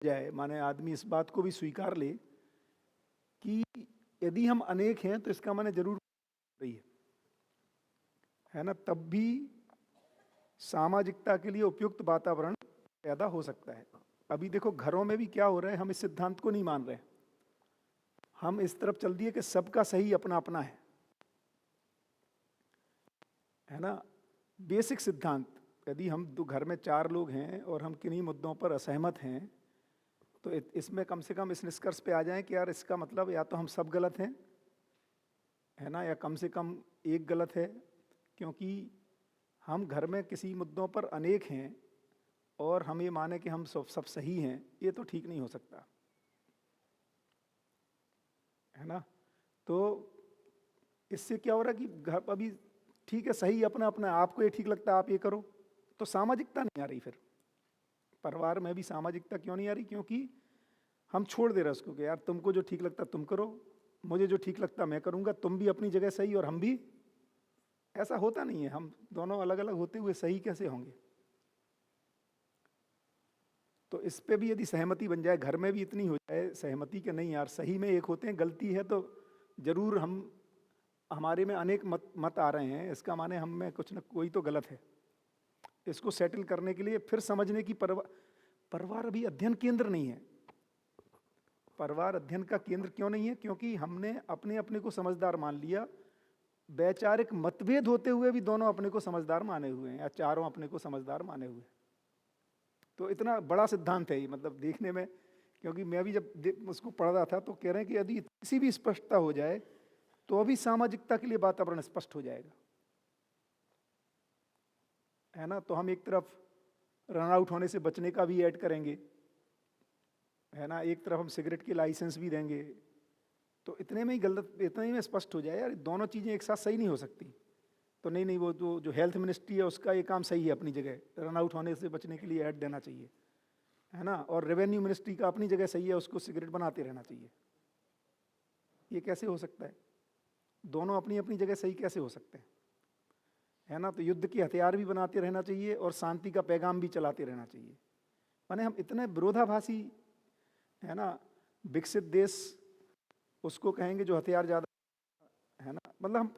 जाए, माने आदमी इस बात को भी स्वीकार ले कि यदि हम अनेक हैं तो इसका माने जरूर रही है ना, तब भी सामाजिकता के लिए उपयुक्त वातावरण पैदा हो सकता है। अभी देखो घरों में भी क्या हो रहा है, हम इस सिद्धांत को नहीं मान रहे, हम इस तरफ चल दिए कि सबका सही अपना अपना है ना। बेसिक सिद्धांत, यदि हम घर में 4 लोग हैं और हम किन्हीं मुद्दों पर असहमत हैं तो इसमें कम से कम इस निष्कर्ष पे आ जाएं कि यार इसका मतलब या तो हम सब गलत हैं, है ना, या कम से कम एक गलत है। क्योंकि हम घर में किसी मुद्दों पर अनेक हैं और हम ये माने कि हम सब सही हैं, ये तो ठीक नहीं हो सकता, है ना। तो इससे क्या हो रहा है कि घर अभी ठीक है, सही अपना अपना, आपको ये ठीक लगता है आप ये करो, तो सामाजिकता नहीं आ रही। फिर परिवार में भी सामाजिकता क्यों नहीं आ रही? क्योंकि हम छोड़ दे रहे उसको कि यार तुमको जो ठीक लगता तुम करो, मुझे जो ठीक लगता मैं करूंगा, तुम भी अपनी जगह सही और हम भी। ऐसा होता नहीं है, हम दोनों अलग अलग होते हुए सही कैसे होंगे? तो इस पे भी यदि सहमति बन जाए, घर में भी इतनी हो जाए सहमति कि नहीं यार सही में एक होते हैं, गलती है तो जरूर हम, हमारे में अनेक मत आ रहे हैं, इसका माने हम में कुछ न कोई तो गलत है। इसको सेटल करने के लिए फिर समझने की परिवार अभी अध्ययन केंद्र नहीं है। परिवार अध्ययन का केंद्र क्यों नहीं है? क्योंकि हमने अपने अपने को समझदार मान लिया। वैचारिक मतभेद होते हुए भी दोनों अपने को समझदार माने हुए हैं, या चारों अपने को समझदार माने हुए हैं। तो इतना बड़ा सिद्धांत है ये, मतलब देखने में, क्योंकि मैं भी जब उसको पढ़ रहा था तो कह रहे हैं कि यदि किसी भी स्पष्टता हो जाए तो अभी सामाजिकता के लिए वातावरण स्पष्ट हो जाएगा, है ना। तो हम एक तरफ रन आउट होने से बचने का भी ऐड करेंगे, है ना, एक तरफ हम सिगरेट की लाइसेंस भी देंगे। तो इतने में ही गलत, इतने ही में स्पष्ट हो जाए यार दोनों चीजें एक साथ सही नहीं हो सकती। तो नहीं नहीं, वो जो हेल्थ मिनिस्ट्री है उसका ये काम सही है अपनी जगह, रन आउट होने से बचने के लिए ऐड देना चाहिए, है ना। और रेवेन्यू मिनिस्ट्री का अपनी जगह सही है, उसको सिगरेट बनाते रहना चाहिए। ये कैसे हो सकता है? दोनों अपनी अपनी जगह सही कैसे हो सकते हैं, है ना। तो युद्ध के हथियार भी बनाते रहना चाहिए और शांति का पैगाम भी चलाते रहना चाहिए। माने हम इतने विरोधाभासी, है ना। विकसित देश उसको कहेंगे जो हथियार ज्यादा, है ना। मतलब हम,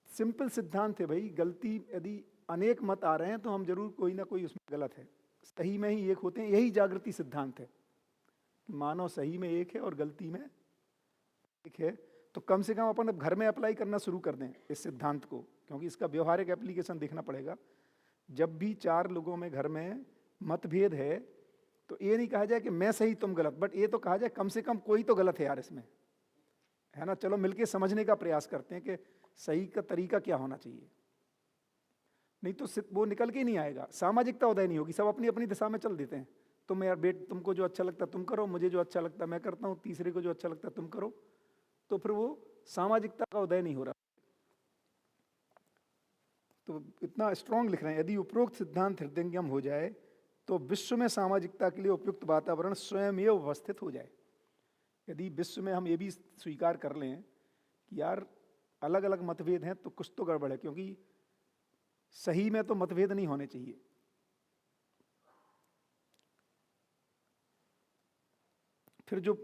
सिंपल सिद्धांत है भाई, गलती यदि अनेक मत आ रहे हैं तो हम जरूर कोई ना कोई उसमें गलत है, सही में ही एक होते हैं। यही जागृति सिद्धांत है, मानव सही में एक है और गलती में एक है। तो कम से कम अपन अब घर में अप्लाई करना शुरू कर दें इस सिद्धांत को, क्योंकि इसका व्यवहारिक एप्लीकेशन देखना पड़ेगा। जब भी 4 लोगों में घर में मतभेद है तो ये नहीं कहा जाए कि मैं सही तुम गलत, बट ये तो कहा जाए कम से कम कोई तो गलत है यार इसमें, है ना। चलो मिलके समझने का प्रयास करते हैं कि सही का तरीका क्या होना चाहिए। नहीं तो वो निकल के ही नहीं आएगा, सामाजिकता उदय नहीं होगी, सब अपनी अपनी दिशा में चल देते हैं। तुम यार तुमको जो अच्छा लगता तुम करो, मुझे जो अच्छा लगता मैं करता हूँ, तीसरे को जो अच्छा लगता तुम करो। तो फिर वो सामाजिकता का उदय नहीं हो रहा। तो इतना स्ट्रांग लिख रहे हैं, यदि उपरोक्त सिद्धांत हृदयंगम हो जाए तो विश्व में सामाजिकता के लिए उपयुक्त वातावरण स्वयं ही उपस्थित हो जाए। यदि विश्व में हम ये भी स्वीकार कर लें कि यार अलग अलग मतभेद हैं तो कुछ तो गड़बड़ है, क्योंकि सही में तो मतभेद नहीं होने चाहिए। फिर जो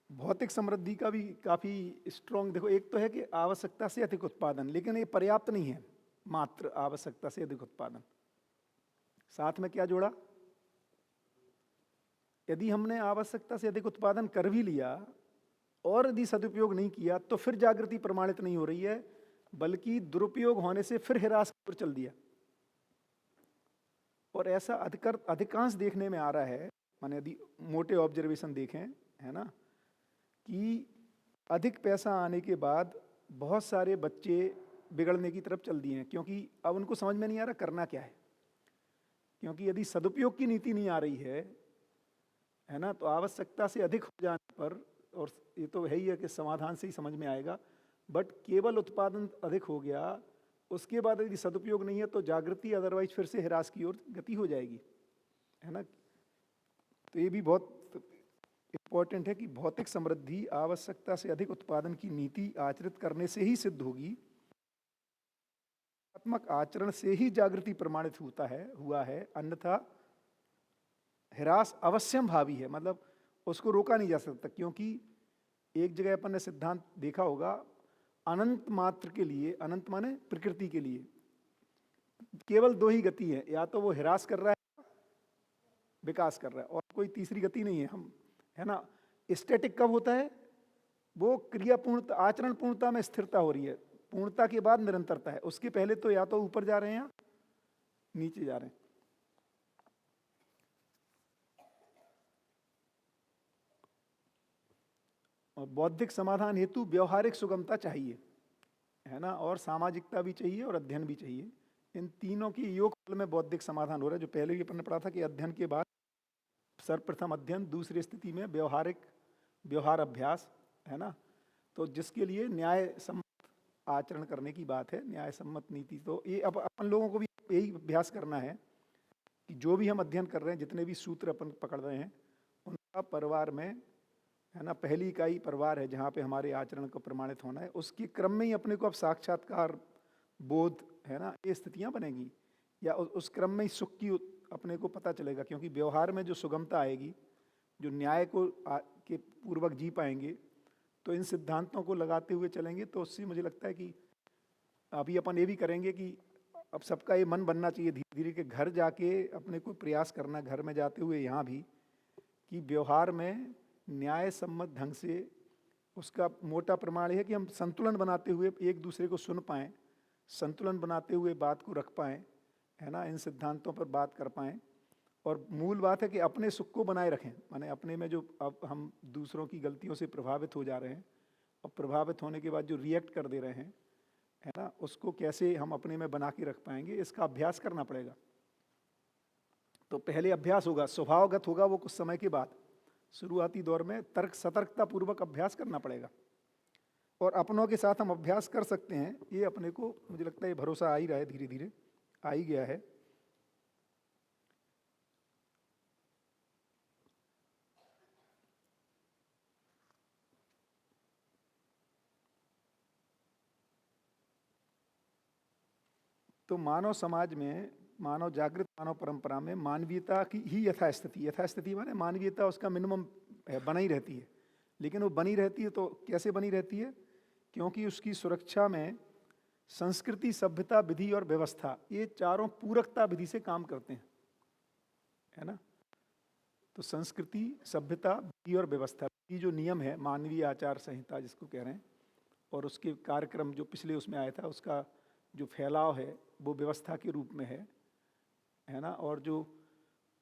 भौतिक समृद्धि का भी काफी स्ट्रांग, देखो एक तो है कि आवश्यकता से अधिक उत्पादन, लेकिन ये पर्याप्त नहीं है मात्र आवश्यकता से अधिक उत्पादन। साथ में क्या जोड़ा? यदि हमने आवश्यकता से अधिक उत्पादन कर भी लिया और यदि सदुपयोग नहीं किया तो फिर जागृति प्रमाणित नहीं हो रही है, बल्कि दुरुपयोग होने से फिर हिरास पर चल दिया। और ऐसा अधिकांश देखने में आ रहा है, माने यदि मोटे ऑब्जर्वेशन देखें, है ना, कि अधिक पैसा आने के बाद बहुत सारे बच्चे बिगड़ने की तरफ चल दिए हैं, क्योंकि अब उनको समझ में नहीं आ रहा करना क्या है। क्योंकि यदि सदुपयोग की नीति नहीं आ रही है ना, तो आवश्यकता से अधिक हो जाने पर, और ये तो है ही है कि समाधान से ही समझ में आएगा, बट केवल उत्पादन अधिक हो गया, उसके बाद यदि सदुपयोग नहीं है तो जागृति अदरवाइज फिर से हिरास की ओर गति हो जाएगी, है ना। तो ये भी बहुत इंपॉर्टेंट है कि भौतिक समृद्धि आवश्यकता से अधिक उत्पादन की नीति आचरित करने से ही सिद्ध होगी। आत्मक आचरण से ही जागृति प्रमाणित हुआ है, अन्यथा, ह्रास अवश्यम भावी है, मतलब उसको रोका नहीं जा सकता, क्योंकि एक जगह अपन ने सिद्धांत देखा होगा, अनंत मात्र के लिए, अनंत माने प्रकृति के लिए केवल दो ही गति है, या तो वो ह्रास कर रहा है, विकास कर रहा है, और कोई तीसरी गति नहीं है। हम, है ना, स्टैटिक कब होता है? वो क्रिया पूर्णता, आचरण पूर्णता में स्थिरता हो रही है, पूर्णता के बाद निरंतरता है, उसके पहले तो या तो ऊपर जा रहे हैं या नीचे जा रहे हैं। और बौद्धिक समाधान हेतु व्यवहारिक सुगमता चाहिए, है ना, और सामाजिकता भी चाहिए और अध्ययन भी चाहिए। इन तीनों की योग फल में बौद्धिक समाधान हो रहा है, जो पहले भी अपन ने पढ़ा था कि अध्ययन के बाद सर्वप्रथम अध्ययन, दूसरी स्थिति में व्यवहार अभ्यास, है ना। तो जिसके लिए न्याय सम्मत आचरण करने की बात है, न्याय सम्मत नीति। तो ये अब अपन लोगों को भी यही अभ्यास करना है कि जो भी हम अध्ययन कर रहे हैं, जितने भी सूत्र अपन पकड़ रहे हैं, उनका परिवार में, है ना, पहली इकाई परिवार है जहाँ पे हमारे आचरण को प्रमाणित होना है, उसके क्रम में ही अपने को अब साक्षात्कार, बोध, है ना, ये स्थितियाँ बनेगी, या उस क्रम में ही सुख की अपने को पता चलेगा। क्योंकि व्यवहार में जो सुगमता आएगी, जो न्याय को के पूर्वक जी पाएंगे, तो इन सिद्धांतों को लगाते हुए चलेंगे, तो उससे मुझे लगता है कि अभी अपन ये भी करेंगे कि अब सबका ये मन बनना चाहिए धीरे धीरे, कि घर जाके अपने को प्रयास करना, घर में जाते हुए यहाँ भी, कि व्यवहार में न्याय सम्मत ढंग से, उसका मोटा प्रमाण है कि हम संतुलन बनाते हुए एक दूसरे को सुन पाएँ, संतुलन बनाते हुए बात को रख पाएँ, है ना, इन सिद्धांतों पर बात कर पाएँ। और मूल बात है कि अपने सुख को बनाए रखें, माने अपने में जो अब हम दूसरों की गलतियों से प्रभावित हो जा रहे हैं, और प्रभावित होने के बाद जो रिएक्ट कर दे रहे हैं, है ना, उसको कैसे हम अपने में बना के रख पाएंगे, इसका अभ्यास करना पड़ेगा। तो पहले अभ्यास होगा, स्वभावगत होगा वो कुछ समय के बाद, शुरुआती दौर में सतर्कता पूर्वक अभ्यास करना पड़ेगा। और अपनों के साथ हम अभ्यास कर सकते हैं, ये अपने को मुझे लगता है ये भरोसा आ ही रहा है, धीरे धीरे आ ही गया है। तो मानव समाज में, मानव जागृत मानव परंपरा में मानवीयता की ही यथास्थिति, यथास्थिति माने मानवीयता उसका मिनिमम है, बना ही रहती है। लेकिन वो बनी रहती है तो कैसे बनी रहती है? क्योंकि उसकी सुरक्षा में संस्कृति, सभ्यता, विधि और व्यवस्था, ये चारों पूरकता विधि से काम करते हैं, है ना। तो संस्कृति, सभ्यता, विधि और व्यवस्था, ये जो नियम है, मानवीय आचार संहिता जिसको कह रहे हैं, और उसके कार्यक्रम जो पिछले उसमें आया था, उसका जो फैलाव है वो व्यवस्था के रूप में है ना। और जो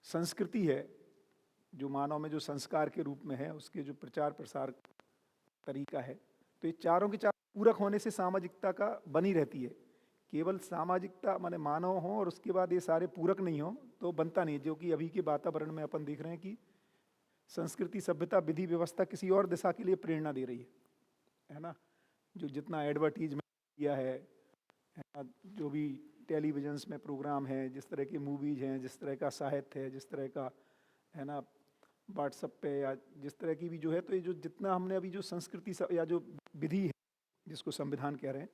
संस्कृति है, जो मानव में जो संस्कार के रूप में है, उसके जो प्रचार प्रसार तरीका है, तो ये चारों के चार पूरक होने से सामाजिकता का बनी रहती है। केवल सामाजिकता माने मानव हो और उसके बाद ये सारे पूरक नहीं हो तो बनता नहीं, जो कि अभी के वातावरण में अपन देख रहे हैं कि संस्कृति, सभ्यता, विधि, व्यवस्था किसी और दिशा के लिए प्रेरणा दे रही है ना। जो जितना एडवर्टीजमेंट किया है ना, जो भी टेलीविजन्स में प्रोग्राम है, जिस तरह की मूवीज हैं, जिस तरह का साहित्य है, जिस तरह का, है ना, व्हाट्सएप पे या जिस तरह की भी जो है, तो ये जो जितना हमने अभी जो संस्कृति या जो विधि है जिसको संविधान कह रहे हैं,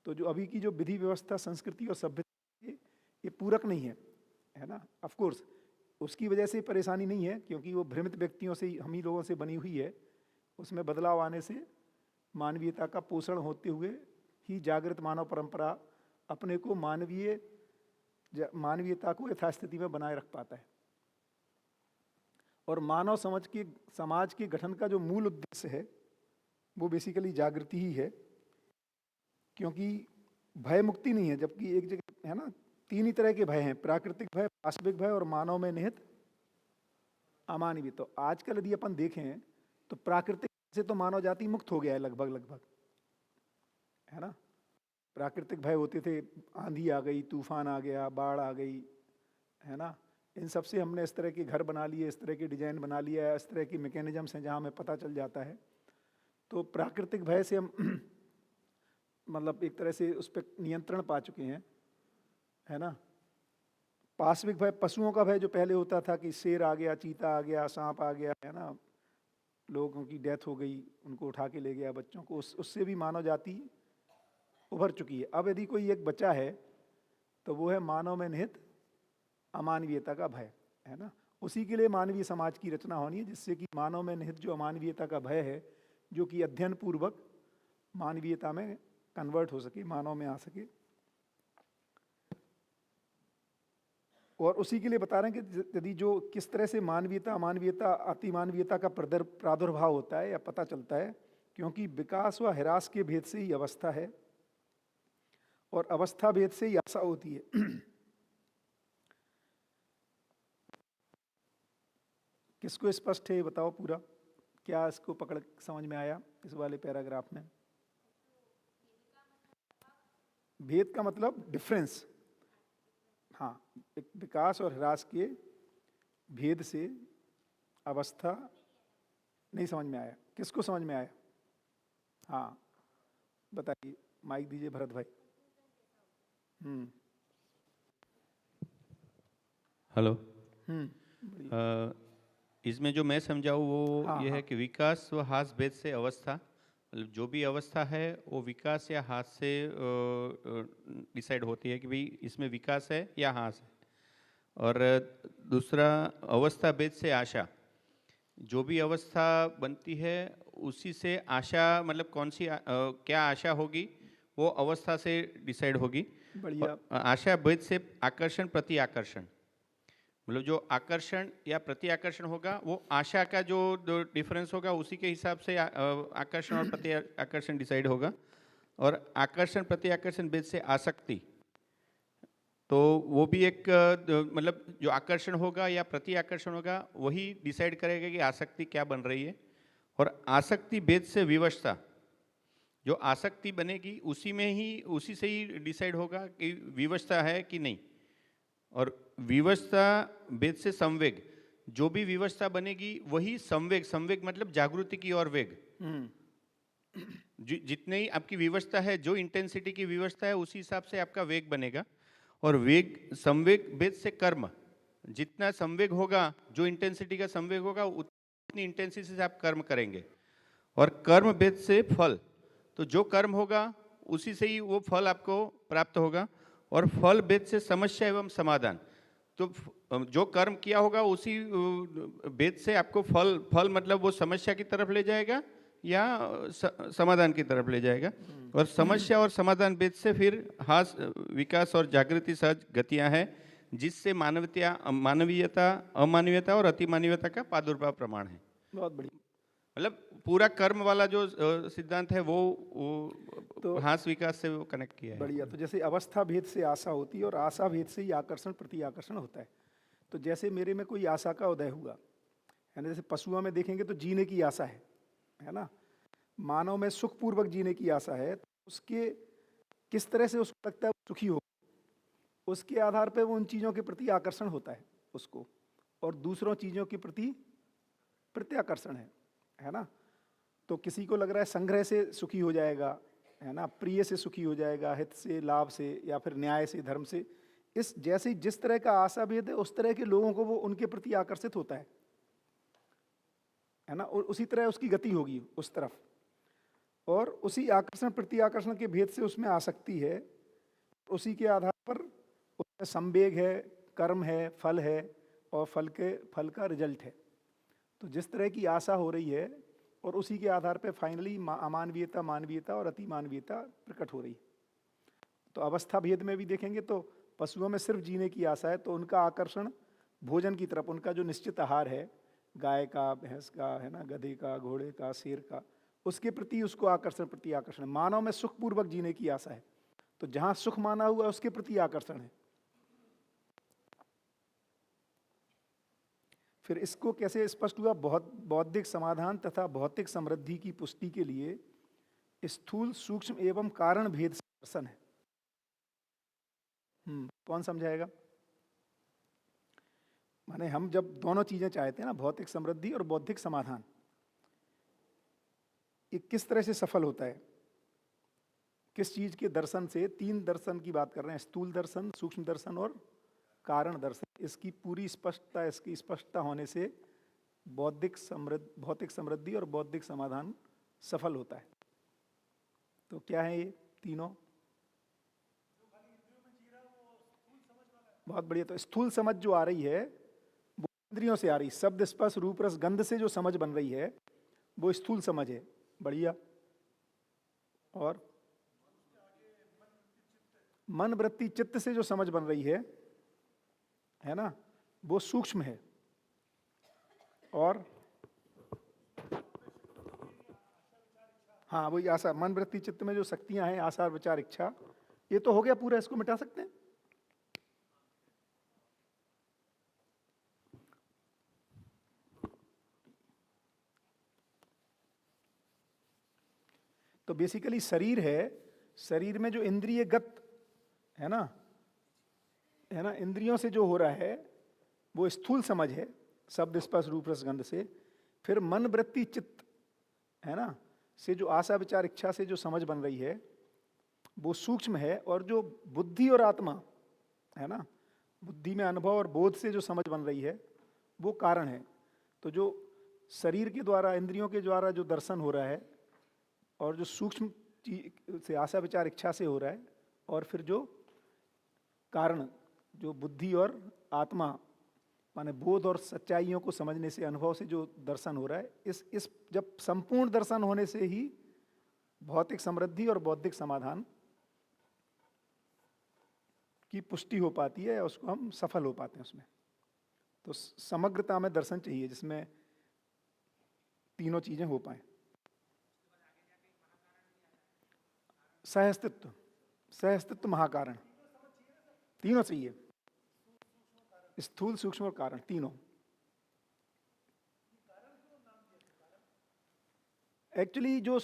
तो जो अभी की जो विधि व्यवस्था, संस्कृति और सभ्यता, ये पूरक नहीं है ना। ऑफ कोर्स उसकी वजह से परेशानी नहीं है, क्योंकि वो भ्रमित व्यक्तियों से, हम ही लोगों से बनी हुई है। उसमें बदलाव आने से मानवीयता का पोषण होते हुए ही जागृत मानव परंपरा अपने को मानवीयता को यथास्थिति में बनाए रख पाता है। और मानव समाज के गठन का जो मूल उद्देश्य है वो बेसिकली जागृति ही है, क्योंकि भय मुक्ति नहीं है। जबकि एक जगह, है ना, तीन ही तरह के भय हैं, प्राकृतिक भय, वास्तविक भय और मानव में निहित अमानवीय। तो आजकल यदि अपन देखें तो प्राकृतिक से तो मानव जाति मुक्त हो गया है लगभग, है ना। प्राकृतिक भय होते थे, आंधी आ गई, तूफान आ गया, बाढ़ आ गई, है ना। इन सब से हमने इस तरह के घर बना लिए, इस तरह की डिजाइन बना लिया है, इस तरह की मैकेनिज्म्स हैं जहाँ हमें पता चल जाता है। तो प्राकृतिक भय से हम मतलब एक तरह से उस पर नियंत्रण पा चुके हैं, है ना। पाशविक भय, पशुओं का भय जो पहले होता था कि शेर आ गया, चीता आ गया, सांप आ गया, है ना, लोगों की डेथ हो गई, उनको उठा के ले गया बच्चों को, उससे भी मानव जाति उभर चुकी है। अब यदि कोई एक बचा है तो वो है मानव में निहित अमानवीयता का भय, है ना। उसी के लिए मानवीय समाज की रचना होनी है, जिससे कि मानव में निहित जो अमानवीयता का भय है, जो कि अध्ययन पूर्वक मानवीयता में कन्वर्ट हो सके, मानव में आ सके। और उसी के लिए बता रहे हैं कि यदि जो किस तरह से मानवीयता, अमानवीयता, अतिमानवीयता का प्रादुर्भाव होता है या पता चलता है, क्योंकि विकास व ह्रास के भेद से ही अवस्था है और अवस्था भेद से ही आशा होती है। किसको स्पष्ट है ये बताओ पूरा, क्या इसको पकड़ समझ में आया इस वाले पैराग्राफ में? भेद का मतलब डिफरेंस, हाँ, विकास और ह्रास के भेद से अवस्था। नहीं समझ में आया, किसको समझ में आया? हाँ बताइए, माइक दीजिए भरत भाई। हेलो। बढ़िया। इसमें जो मैं समझाऊँ वो हाँ ये है हाँ कि विकास व ह्रास भेद से अवस्था, मतलब जो भी अवस्था है वो विकास या ह्रास से डिसाइड होती है कि भाई इसमें विकास है या ह्रास है। और दूसरा, अवस्था भेद से आशा, जो भी अवस्था बनती है उसी से आशा, मतलब कौन सी क्या आशा होगी वो अवस्था से डिसाइड होगी। बढ़िया। और आशा भेद से आकर्षण प्रति आकर्षण, मतलब जो आकर्षण या प्रति आकर्षण होगा वो आशा का जो डिफरेंस होगा उसी के हिसाब से आकर्षण और प्रति आकर्षण डिसाइड होगा। और आकर्षण प्रति आकर्षण भेद से आसक्ति, तो वो भी एक मतलब जो आकर्षण होगा या प्रति आकर्षण होगा वही डिसाइड करेगा कि आसक्ति क्या बन रही है। और आसक्ति भेद से विवशता, जो आसक्ति बनेगी उसी में ही, उसी से ही डिसाइड होगा कि विवशता है कि नहीं। और विवशता भेद से संवेग, जो भी विवशता बनेगी वही संवेग, संवेग मतलब जागृति की ओर वेग। जितने ही आपकी विवशता है, जो इंटेंसिटी की विवशता है उसी हिसाब से आपका वेग बनेगा। और वेग, संवेग भेद से कर्म, जितना संवेग होगा, जो इंटेंसिटी का संवेग होगा उतनी इंटेंसिटी से आप कर्म करेंगे। और कर्म भेद से फल, तो जो कर्म होगा उसी से ही वो फल आपको प्राप्त होगा। और फल भेद से समस्या एवं समाधान, तो जो कर्म किया होगा उसी भेद से आपको फल, फल मतलब वो समस्या की तरफ ले जाएगा या समाधान की तरफ ले जाएगा। और समस्या और समाधान भेद से फिर हास, विकास और जागृति सहज गतियां हैं, जिससे मानवीयता, अमानवीयता और अतिमानवीयता का प्रादुर्भाव प्रमाण है। बहुत बढ़िया। मतलब पूरा कर्म वाला जो सिद्धांत है वो तो हास विकास से वो कनेक्ट किया है। बढ़िया। तो जैसे अवस्था भेद से आशा होती है और आशा भेद से ही आकर्षण प्रति आकर्षण होता है। तो जैसे मेरे में कोई आशा का उदय हुआ है ना, जैसे पशुओं में देखेंगे तो जीने की आशा है ना, मानव में सुखपूर्वक जीने की आशा है, तो उसके किस तरह से उसको लगता है वो सुखी हो, उसके आधार पर वो उन चीज़ों के प्रति आकर्षण होता है उसको, और दूसरों चीज़ों के प्रति प्रत्याकर्षण है ना। तो किसी को लग रहा है संग्रह से सुखी हो जाएगा, है ना, प्रिय से सुखी हो जाएगा, हित से, लाभ से, या फिर न्याय से, धर्म से। इस जैसे जिस तरह का आशा भेद है उस तरह के लोगों को वो उनके प्रति आकर्षित होता है ना, और उसी तरह उसकी गति होगी उस तरफ। और उसी आकर्षण प्रति आकर्षण के भेद से उसमें आसक्ति है, उसी के आधार पर उसमें संवेग है, कर्म है, फल है, और फल का रिजल्ट है। तो जिस तरह की आशा हो रही है और उसी के आधार पर फाइनली अमानवीयता, मानवीयता और अतिमानवीयता प्रकट हो रही है। तो अवस्था भेद में भी देखेंगे तो पशुओं में सिर्फ जीने की आशा है, तो उनका आकर्षण भोजन की तरफ, उनका जो निश्चित आहार है, गाय का, भैंस का, है ना, गधे का, घोड़े का, शेर का, उसके प्रति उसको आकर्षण प्रति आकर्षण। मानव में सुखपूर्वक जीने की आशा है, तो जहां सुख माना हुआ उसके प्रति आकर्षण है। फिर इसको कैसे स्पष्ट हुआ? बहुत बौद्धिक समाधान तथा भौतिक समृद्धि की पुष्टि के लिए स्थूल, सूक्ष्म एवं कारण भेद से दर्शन है। कौन समझाएगा? माने हम जब दोनों चीजें चाहते हैं ना, भौतिक समृद्धि और बौद्धिक समाधान, ये किस तरह से सफल होता है? किस चीज के दर्शन से? तीन दर्शन की बात कर रहे हैं, स्थूल दर्शन, सूक्ष्म दर्शन और कारण दर्शन। इसकी पूरी स्पष्टता, इसकी स्पष्टता होने से भौतिक समृद्धि और बौद्धिक समाधान सफल होता है। तो क्या है ये तीनों? बहुत बढ़िया। तो स्थूल समझ जो आ रही है वो इंद्रियों से आ रही, शब्द स्पर्श रूप रस गंध से जो समझ बन रही है वो स्थूल समझ है। बढ़िया। और मन वृत्ति चित्त से जो समझ बन रही है ना, वो सूक्ष्म है। और हाँ, वही आशा, मन वृत्ति चित्त में जो शक्तियां हैं, आसार विचार इच्छा, ये तो हो गया पूरा, इसको मिटा सकते हैं। तो बेसिकली शरीर है, शरीर में जो इंद्रियगत है ना, इंद्रियों से जो हो रहा है वो स्थूल समझ है, शब्द स्पर्श रूप रस गंध से। फिर मन वृत्ति चित्त है ना, से जो आशा विचार इच्छा से जो समझ बन रही है वो सूक्ष्म है। और जो बुद्धि और आत्मा है ना, बुद्धि में अनुभव और बोध से जो समझ बन रही है वो कारण है। तो जो शरीर के द्वारा, इंद्रियों के द्वारा जो दर्शन हो रहा है, और जो सूक्ष्म से आशा विचार इच्छा से हो रहा है, और फिर जो कारण जो बुद्धि और आत्मा माने बोध और सच्चाइयों को समझने से, अनुभव से जो दर्शन हो रहा है, इस जब संपूर्ण दर्शन होने से ही भौतिक समृद्धि और बौद्धिक समाधान की पुष्टि हो पाती है, उसको हम सफल हो पाते हैं उसमें। तो समग्रता में दर्शन चाहिए जिसमें तीनों चीजें हो पाए। सहअस्तित्व, सहअस्तित्व महाकारण, तीनों चाहिए, स्थूल सूक्ष्म और कारण तीनों। एक्चुअली जो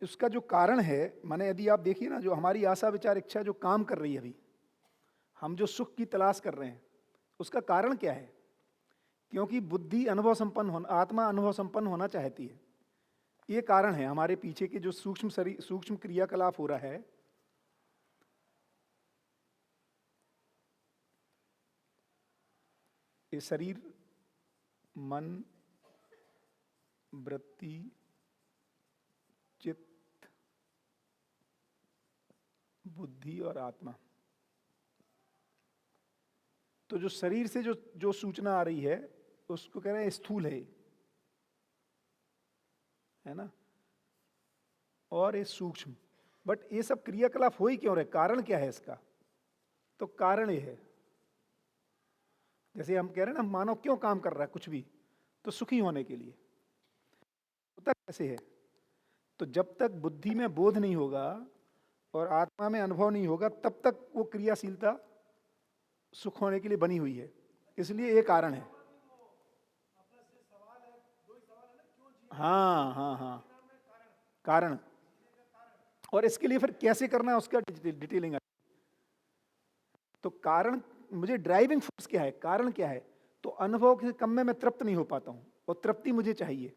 उसका जो कारण है, माने यदि आप देखिए ना, जो हमारी आशा विचार इच्छा जो काम कर रही है अभी, हम जो सुख की तलाश कर रहे हैं, उसका कारण क्या है? क्योंकि बुद्धि अनुभव संपन्न होना, आत्मा अनुभव संपन्न होना चाहती है। ये कारण है हमारे पीछे के जो सूक्ष्म शरीर, सूक्ष्म क्रियाकलाप हो रहा है। ये शरीर, मन, वृत्ति, चित्त, बुद्धि और आत्मा। तो जो शरीर से जो जो सूचना आ रही है उसको कह रहे हैं स्थूल है ना, और ये सूक्ष्म। बट ये सब क्रियाकलाप हो ही क्यों रहे, कारण क्या है इसका? तो कारण ये है, जैसे हम कह रहे हैं ना, मानव क्यों काम कर रहा है कुछ भी, तो सुखी होने के लिए। होता कैसे है? तो जब तक बुद्धि में बोध नहीं होगा और आत्मा में अनुभव नहीं होगा, तब तक वो क्रियाशीलता सुख होने के लिए बनी हुई है। इसलिए ये कारण है। हाँ हाँ हाँ, कारण। और इसके लिए फिर कैसे करना है उसका डिटेलिंग है। तो कारण, मुझे ड्राइविंग फोर्स क्या है, कारण क्या है? तो अनुभव के कम में मैं तृप्त नहीं हो पाता हूं, और तृप्ति मुझे चाहिए।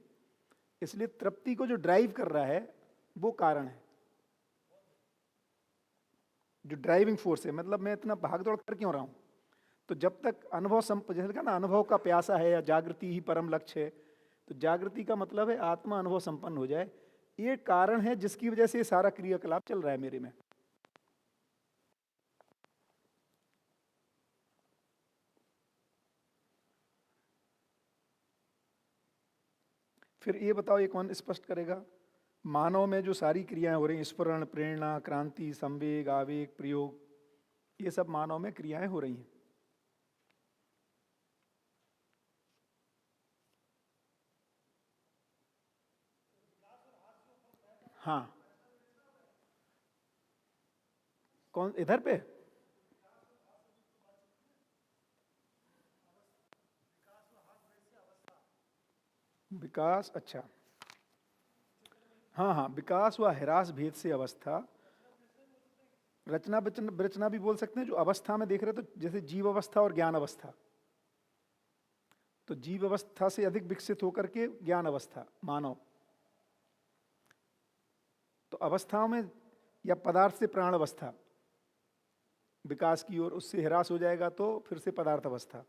इसलिए तृप्ति को जो ड्राइव कर रहा है वो कारण है, जो ड्राइविंग फोर्स है। मतलब मैं इतना भाग दौड़ कर क्यों रहा हूं? तो जब तक अनुभव जैसे कहा ना, अनुभव का प्यासा है या जागृति ही परम लक्ष्य है, तो जागृति का मतलब है आत्मा अनुभव संपन्न हो जाए। ये कारण है जिसकी वजह से ये सारा क्रियाकलाप चल रहा है मेरे में। फिर ये बताओ, ये कौन स्पष्ट करेगा? मानव में जो सारी क्रियाएं हो रही हैं, स्फुरण, प्रेरणा, क्रांति, संवेग, आवेग, प्रयोग, ये सब मानव में क्रियाएं हो रही हैं। हाँ, कौन इधर पे? विकास, अच्छा, हाँ हाँ, विकास व ह्रास भेद से अवस्था। रचना रचना भी बोल सकते हैं। जो अवस्था में देख रहे तो जैसे जीव अवस्था और ज्ञान अवस्था, तो जीव अवस्था से अधिक विकसित होकर के ज्ञान अवस्था, मानव। तो अवस्थाओं में, या पदार्थ से प्राण अवस्था विकास की ओर, उससे ह्रास हो जाएगा तो फिर से पदार्थ अवस्था।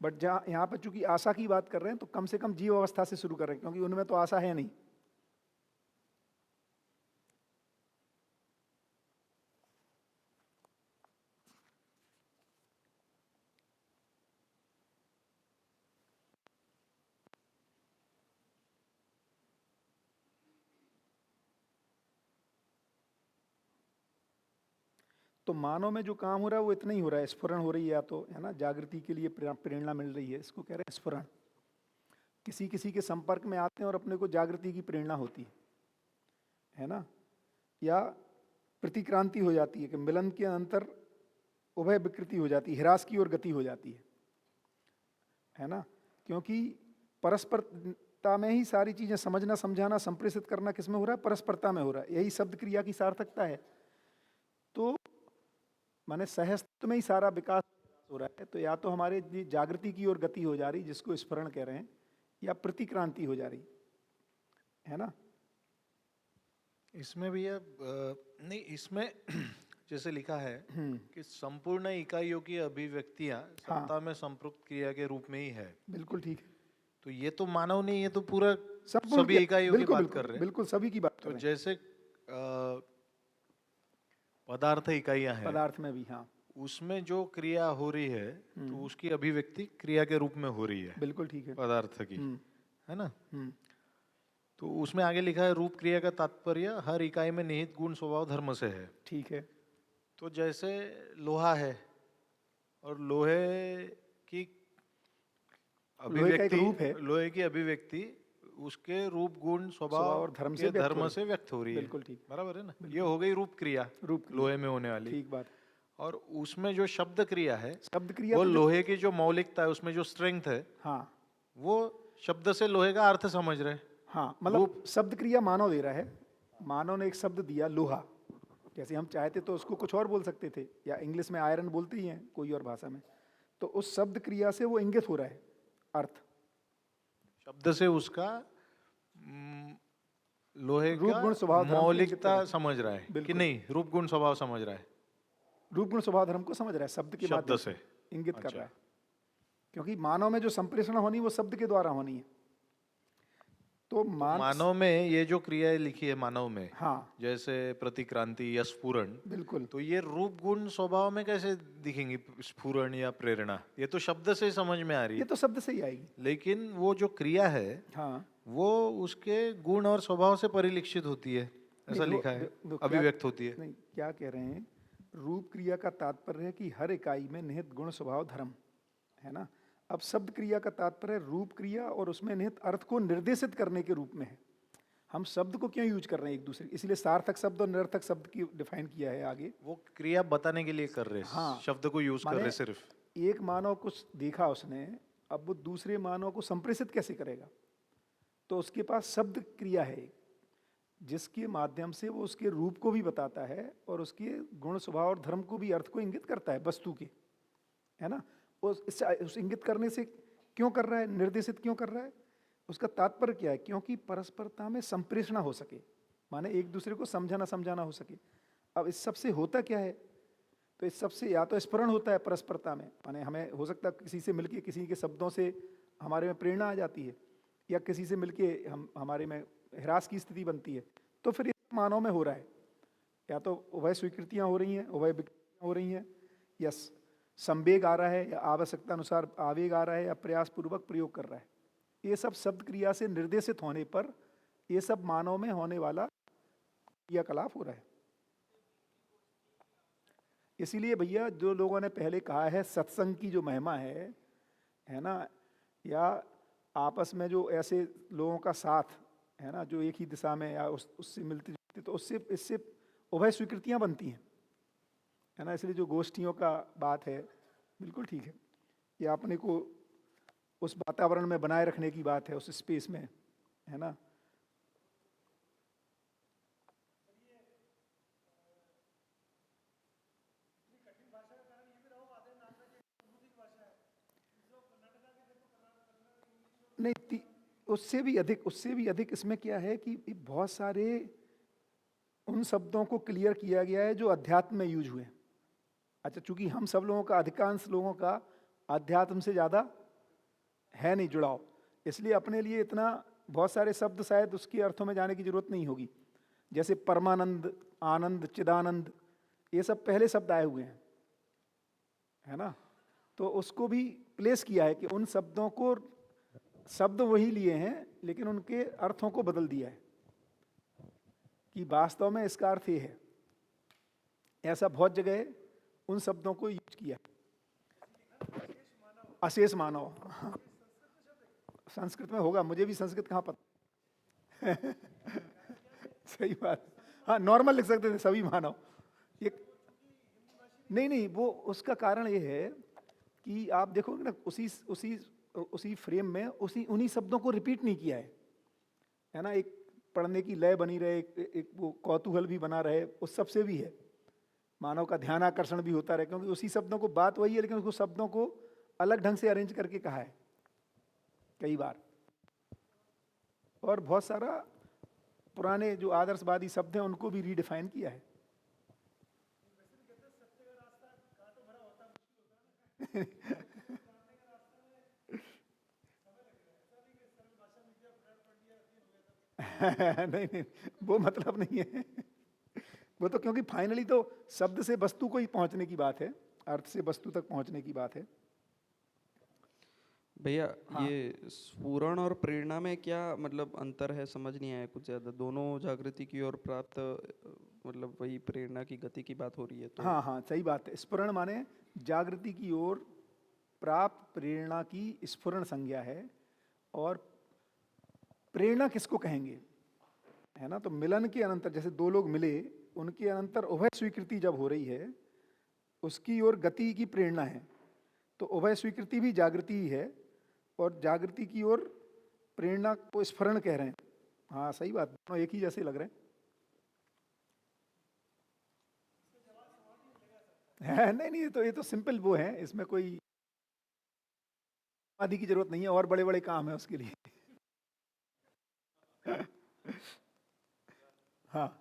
बट जहाँ यहाँ पर चूंकि आशा की बात कर रहे हैं, तो कम से कम जीव अवस्था से शुरू कर रहे हैं, क्योंकि उनमें तो आशा है नहीं। तो मानव में जो काम हो रहा है वो इतना ही हो रहा है, स्फुरण हो रही है, या तो है ना जागृति के लिए प्रेरणा मिल रही है, इसको कह रहे हैं स्फुरण। किसी किसी के संपर्क में आते हैं और अपने को जागृति की प्रेरणा होती है ना, या प्रतिक्रांति हो जाती है कि मिलन के अंतर उभय विकृति हो जाती है, ह्रास की ओर गति हो जाती है ना, क्योंकि परस्परता में ही सारी चीजें समझना, समझाना, संप्रेषित करना किसमें हो रहा है? परस्परता में हो रहा है। यही शब्द क्रिया की सार्थकता है। तो माने सहस्त्र में ही सारा विकास हो रहा है। तो या तो हमारे जागृति की ओर गति हो जा रही, जिसको स्फुरण कह रहे हैं, या प्रतिक्रांति हो जा रही है ना। इसमें भी नहीं, इसमें जैसे लिखा है कि संपूर्ण इकाइयों की अभिव्यक्तियां सत्ता में संपृक्त क्रिया के रूप में ही है। बिल्कुल ठीक है। तो ये तो मानव नहीं, ये तो पूरा संपूर्ण सभी इकाइयों की बात बिल्कुल कर रहे हैं। बिल्कुल सभी की बात कर तो रहे हैं। जैसे पदार्थ इकाइयां हैं, पदार्थ में भी, हाँ उसमें जो क्रिया हो रही है तो उसकी अभिव्यक्ति क्रिया के रूप में हो रही है बिल्कुल ठीक है। पदार्थ की, है ना। हम्म, तो उसमें आगे लिखा है रूप क्रिया का तात्पर्य हर इकाई में निहित गुण स्वभाव धर्म से है। ठीक है। तो जैसे लोहा है और लोहे की लोहे का एक रूप है। लोहे की अभिव्यक्ति उसके रूप गुण स्वभाव और धर्म से के व्यक्त हो धर्म रही से व्यक्त हो रही है। बिल्कुल ठीक। बराबर है ना। ये हो गई रूप क्रिया, रूप क्रिया। लोहे में होने वाली। ठीक बात। और उसमें जो शब्द क्रिया है, शब्द क्रिया वो तो लोहे की जो मौलिकता है, उसमें जो स्ट्रेंथ है, हाँ वो शब्द से लोहे का अर्थ समझ रहे हैं। हाँ, मतलब शब्द क्रिया मानव दे रहा है। मानव ने एक शब्द दिया लोहा, जैसे हम चाहते तो उसको कुछ और बोल सकते थे, या इंग्लिश में आयरन बोलते ही हैं कोई और भाषा में। तो उस शब्द क्रिया से वो इंगित हो रहा है अर्थ, शब्द से उसका लोहे रूप का गुण स्वभाव धर्म को इंगित कर मौलिकता रहा है। समझ रहा है कि बिल्कुल। नहीं, रूप गुण स्वभाव समझ रहा है रूप गुण स्वभाव धर्म को समझ रहा है, शब्द के शब्द माध्यम से। इंगित कर अच्छा। रहा है। क्योंकि मानव में जो संप्रेषण होनी वो शब्द के द्वारा होनी है। तो मानव में ये जो क्रियाएं लिखी है मानव में, हाँ जैसे प्रतिक्रांति या स्फुरण, बिल्कुल। तो ये रूप गुण स्वभाव में कैसे दिखेंगी? स्फुरण या प्रेरणा, ये तो शब्द से समझ में आ रही ये है। तो शब्द से ही आएगी। लेकिन वो जो क्रिया है हाँ वो उसके गुण और स्वभाव से परिलक्षित होती है, ऐसा नहीं, लिखा है, क्या- अभिव्यक्त होती है। नहीं, क्या कह रहे हैं, रूप क्रिया का तात्पर्य है कि हर इकाई में निहित गुण स्वभाव धर्म है ना। अब शब्द क्रिया का तात्पर्य रूप क्रिया और उसमें निहित अर्थ को निर्देशित करने के रूप में है। हम शब्द को क्यों यूज कर रहे हैं एक दूसरे, इसलिए सार्थक शब्द और निरर्थक शब्द की डिफाइन किया है आगे। वो क्रिया बताने के लिए कर रहे हैं, हाँ। शब्द को यूज कर माने रहे हैं सिर्फ। एक मानव को देखा उसने, अब वो दूसरे मानव को संप्रेषित कैसे करेगा? तो उसके पास शब्द क्रिया है एक, जिसके माध्यम से वो उसके रूप को भी बताता है और उसके गुण स्वभाव और धर्म को भी, अर्थ को इंगित करता है वस्तु के, है ना। उस इंगित करने से क्यों कर रहा है, निर्देशित क्यों कर रहा है? उसका तात्पर्य क्या है? क्योंकि परस्परता में संप्रेषणा हो सके, माने एक दूसरे को समझाना हो सके। अब इस सबसे होता क्या है? तो इस सबसे या तो स्फुरण होता है परस्परता में, माने हमें हो सकता है किसी से मिलके, किसी के शब्दों से हमारे में प्रेरणा आ जाती है, या किसी से मिलके हमारे में ह्रास की स्थिति बनती है। तो फिर ये मानव में हो रहा है, या तो उभय स्वीकृतियाँ हो रही हैं, उभय विकृतियाँ हो रही हैं, या संवेग आ रहा है, या आवश्यकता अनुसार आवेग आ रहा है, या प्रयास पूर्वक प्रयोग कर रहा है। ये सब शब्द क्रिया से निर्देशित होने पर ये सब मानव में होने वाला क्रियाकलाप हो रहा है। इसीलिए भैया जो लोगों ने पहले कहा है सत्संग की जो महिमा है ना, या आपस में जो ऐसे लोगों का साथ है ना, जो एक ही दिशा में या उससे मिलती जुलती, तो उससे इससे उभय स्वीकृतियां बनती हैं, है ना। इसलिए जो गोष्ठियों का बात है बिल्कुल ठीक है, ये अपने को उस वातावरण में बनाए रखने की बात है, उस स्पेस में, है ना। नहीं, उससे भी अधिक इसमें क्या है कि बहुत सारे उन शब्दों को क्लियर किया गया है जो अध्यात्म में यूज हुए। अच्छा, चूंकि हम सब लोगों का, अधिकांश लोगों का अध्यात्म से ज़्यादा है नहीं जुड़ाव, इसलिए अपने लिए इतना बहुत सारे शब्द शायद उसके अर्थों में जाने की जरूरत नहीं होगी। जैसे परमानंद, आनंद, चिदानंद, ये सब पहले शब्द आए हुए हैं, है ना। तो उसको भी प्लेस किया है कि उन शब्दों को, शब्द वही लिए हैं लेकिन उनके अर्थों को बदल दिया है कि वास्तव में इसका अर्थ ये है। ऐसा बहुत जगह उन शब्दों को यूज किया। अशेष मानव, हाँ, संस्कृत में होगा, मुझे भी संस्कृत कहाँ पता। सही बात। हाँ, नॉर्मल लिख सकते थे सभी मानव। ये नहीं नहीं, वो उसका कारण ये है कि आप देखोगे ना, उसी फ्रेम में उन्हीं शब्दों को रिपीट नहीं किया है ना। एक पढ़ने की लय बनी रहे, एक वो कौतूहल भी बना रहे, उस सब से भी है। मानव का ध्यान आकर्षण भी होता रहे, क्योंकि उसी शब्दों को, बात वही है लेकिन उसको शब्दों को अलग ढंग से अरेंज करके कहा है कई बार। और बहुत सारा पुराने जो आदर्शवादी शब्द हैं उनको भी रीडिफाइन किया है। नहीं नहीं, वो मतलब नहीं है। वो तो क्योंकि फाइनली तो शब्द से वस्तु को ही पहुंचने की बात है, अर्थ से वस्तु तक पहुंचने की बात है। भैया हाँ। ये स्फुरण और प्रेरणा में क्या मतलब अंतर है, समझ नहीं आया कुछ ज़्यादा। दोनों जागृति की ओर प्राप्त मतलब वही प्रेरणा की गति की बात हो रही है तो। हाँ हाँ, सही बात है। स्फुरण माने जागृति की ओर प्राप्त प्रेरणा की स्फुरण संज्ञा है। और प्रेरणा किसको कहेंगे, है ना। तो मिलन के अनंतर, जैसे दो लोग मिले, उनके अनंतर उभय स्वीकृति जब हो रही है, उसकी ओर गति की प्रेरणा है। तो उभय स्वीकृति भी जागृति ही है, और जागृति की ओर प्रेरणा को स्फुरण कह रहे हैं। हाँ सही बात, दोनों एक ही जैसे लग रहे हैं। नहीं नहीं, ये तो सिंपल वो है, इसमें कोई आदि की जरूरत नहीं है, और बड़े बड़े काम है उसके लिए। हाँ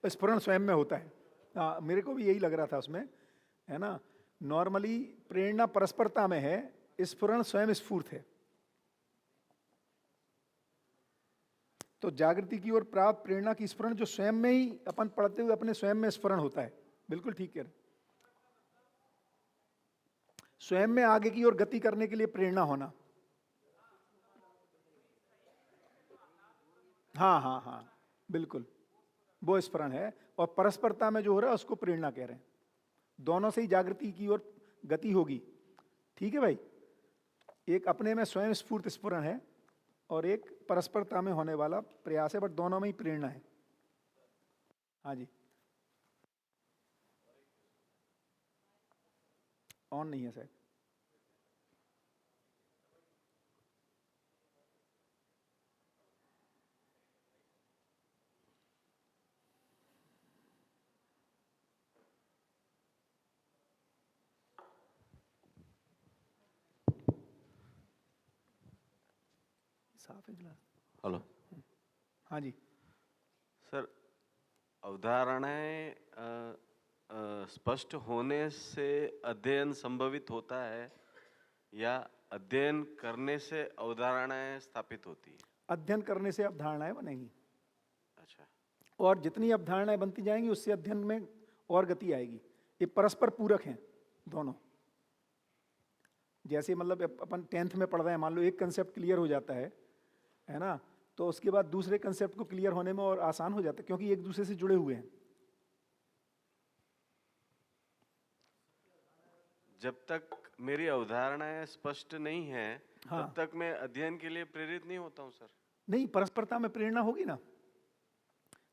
स्फुरण स्वयं में होता है। हाँ, मेरे को भी यही लग रहा था उसमें, है ना। नॉर्मली प्रेरणा परस्परता में है, स्फुरण स्वयं स्फूर्त है। तो जागृति की ओर प्राप्त प्रेरणा की स्फुरण जो स्वयं में ही अपन पढ़ते हुए अपने स्वयं में स्फुरण होता है। बिल्कुल ठीक है। स्वयं में आगे की ओर गति करने के लिए प्रेरणा होना। हाँ हाँ हाँ, बिल्कुल, वो स्फुरण है। और परस्परता में जो हो रहा है उसको प्रेरणा कह रहे हैं। दोनों से ही जागृति की ओर गति होगी। ठीक है भाई, एक अपने में स्वयं स्फूर्त स्फुरण है और एक परस्परता में होने वाला प्रयास है, बट दोनों में ही प्रेरणा है। हाँ जी, ऑन नहीं है शायद। साफ है गिलास। हेलो हाँ जी, सर, अवधारणाएं स्पष्ट होने से अध्ययन संभवित होता है या अध्ययन करने से अवधारणाएं स्थापित होती है? अध्ययन करने से अवधारणाएं बनेंगी, अच्छा, और जितनी अवधारणाएं बनती जाएंगी उससे अध्ययन में और गति आएगी। ये परस्पर पूरक हैं दोनों। जैसे मतलब अपन 10th में पढ़ रहे हैं, मान लो एक कंसेप्ट क्लियर हो जाता है ना, तो उसके बाद दूसरे कंसेप्ट को क्लियर होने में और आसान हो जाता है, क्योंकि एक दूसरे से जुड़े हुए हैं। जब तक मेरी अवधारणाएं स्पष्ट नहीं है, हाँ। तब तक मैं अध्ययन के लिए प्रेरित नहीं होता हूं सर। नहीं, परस्परता में प्रेरणा होगी ना।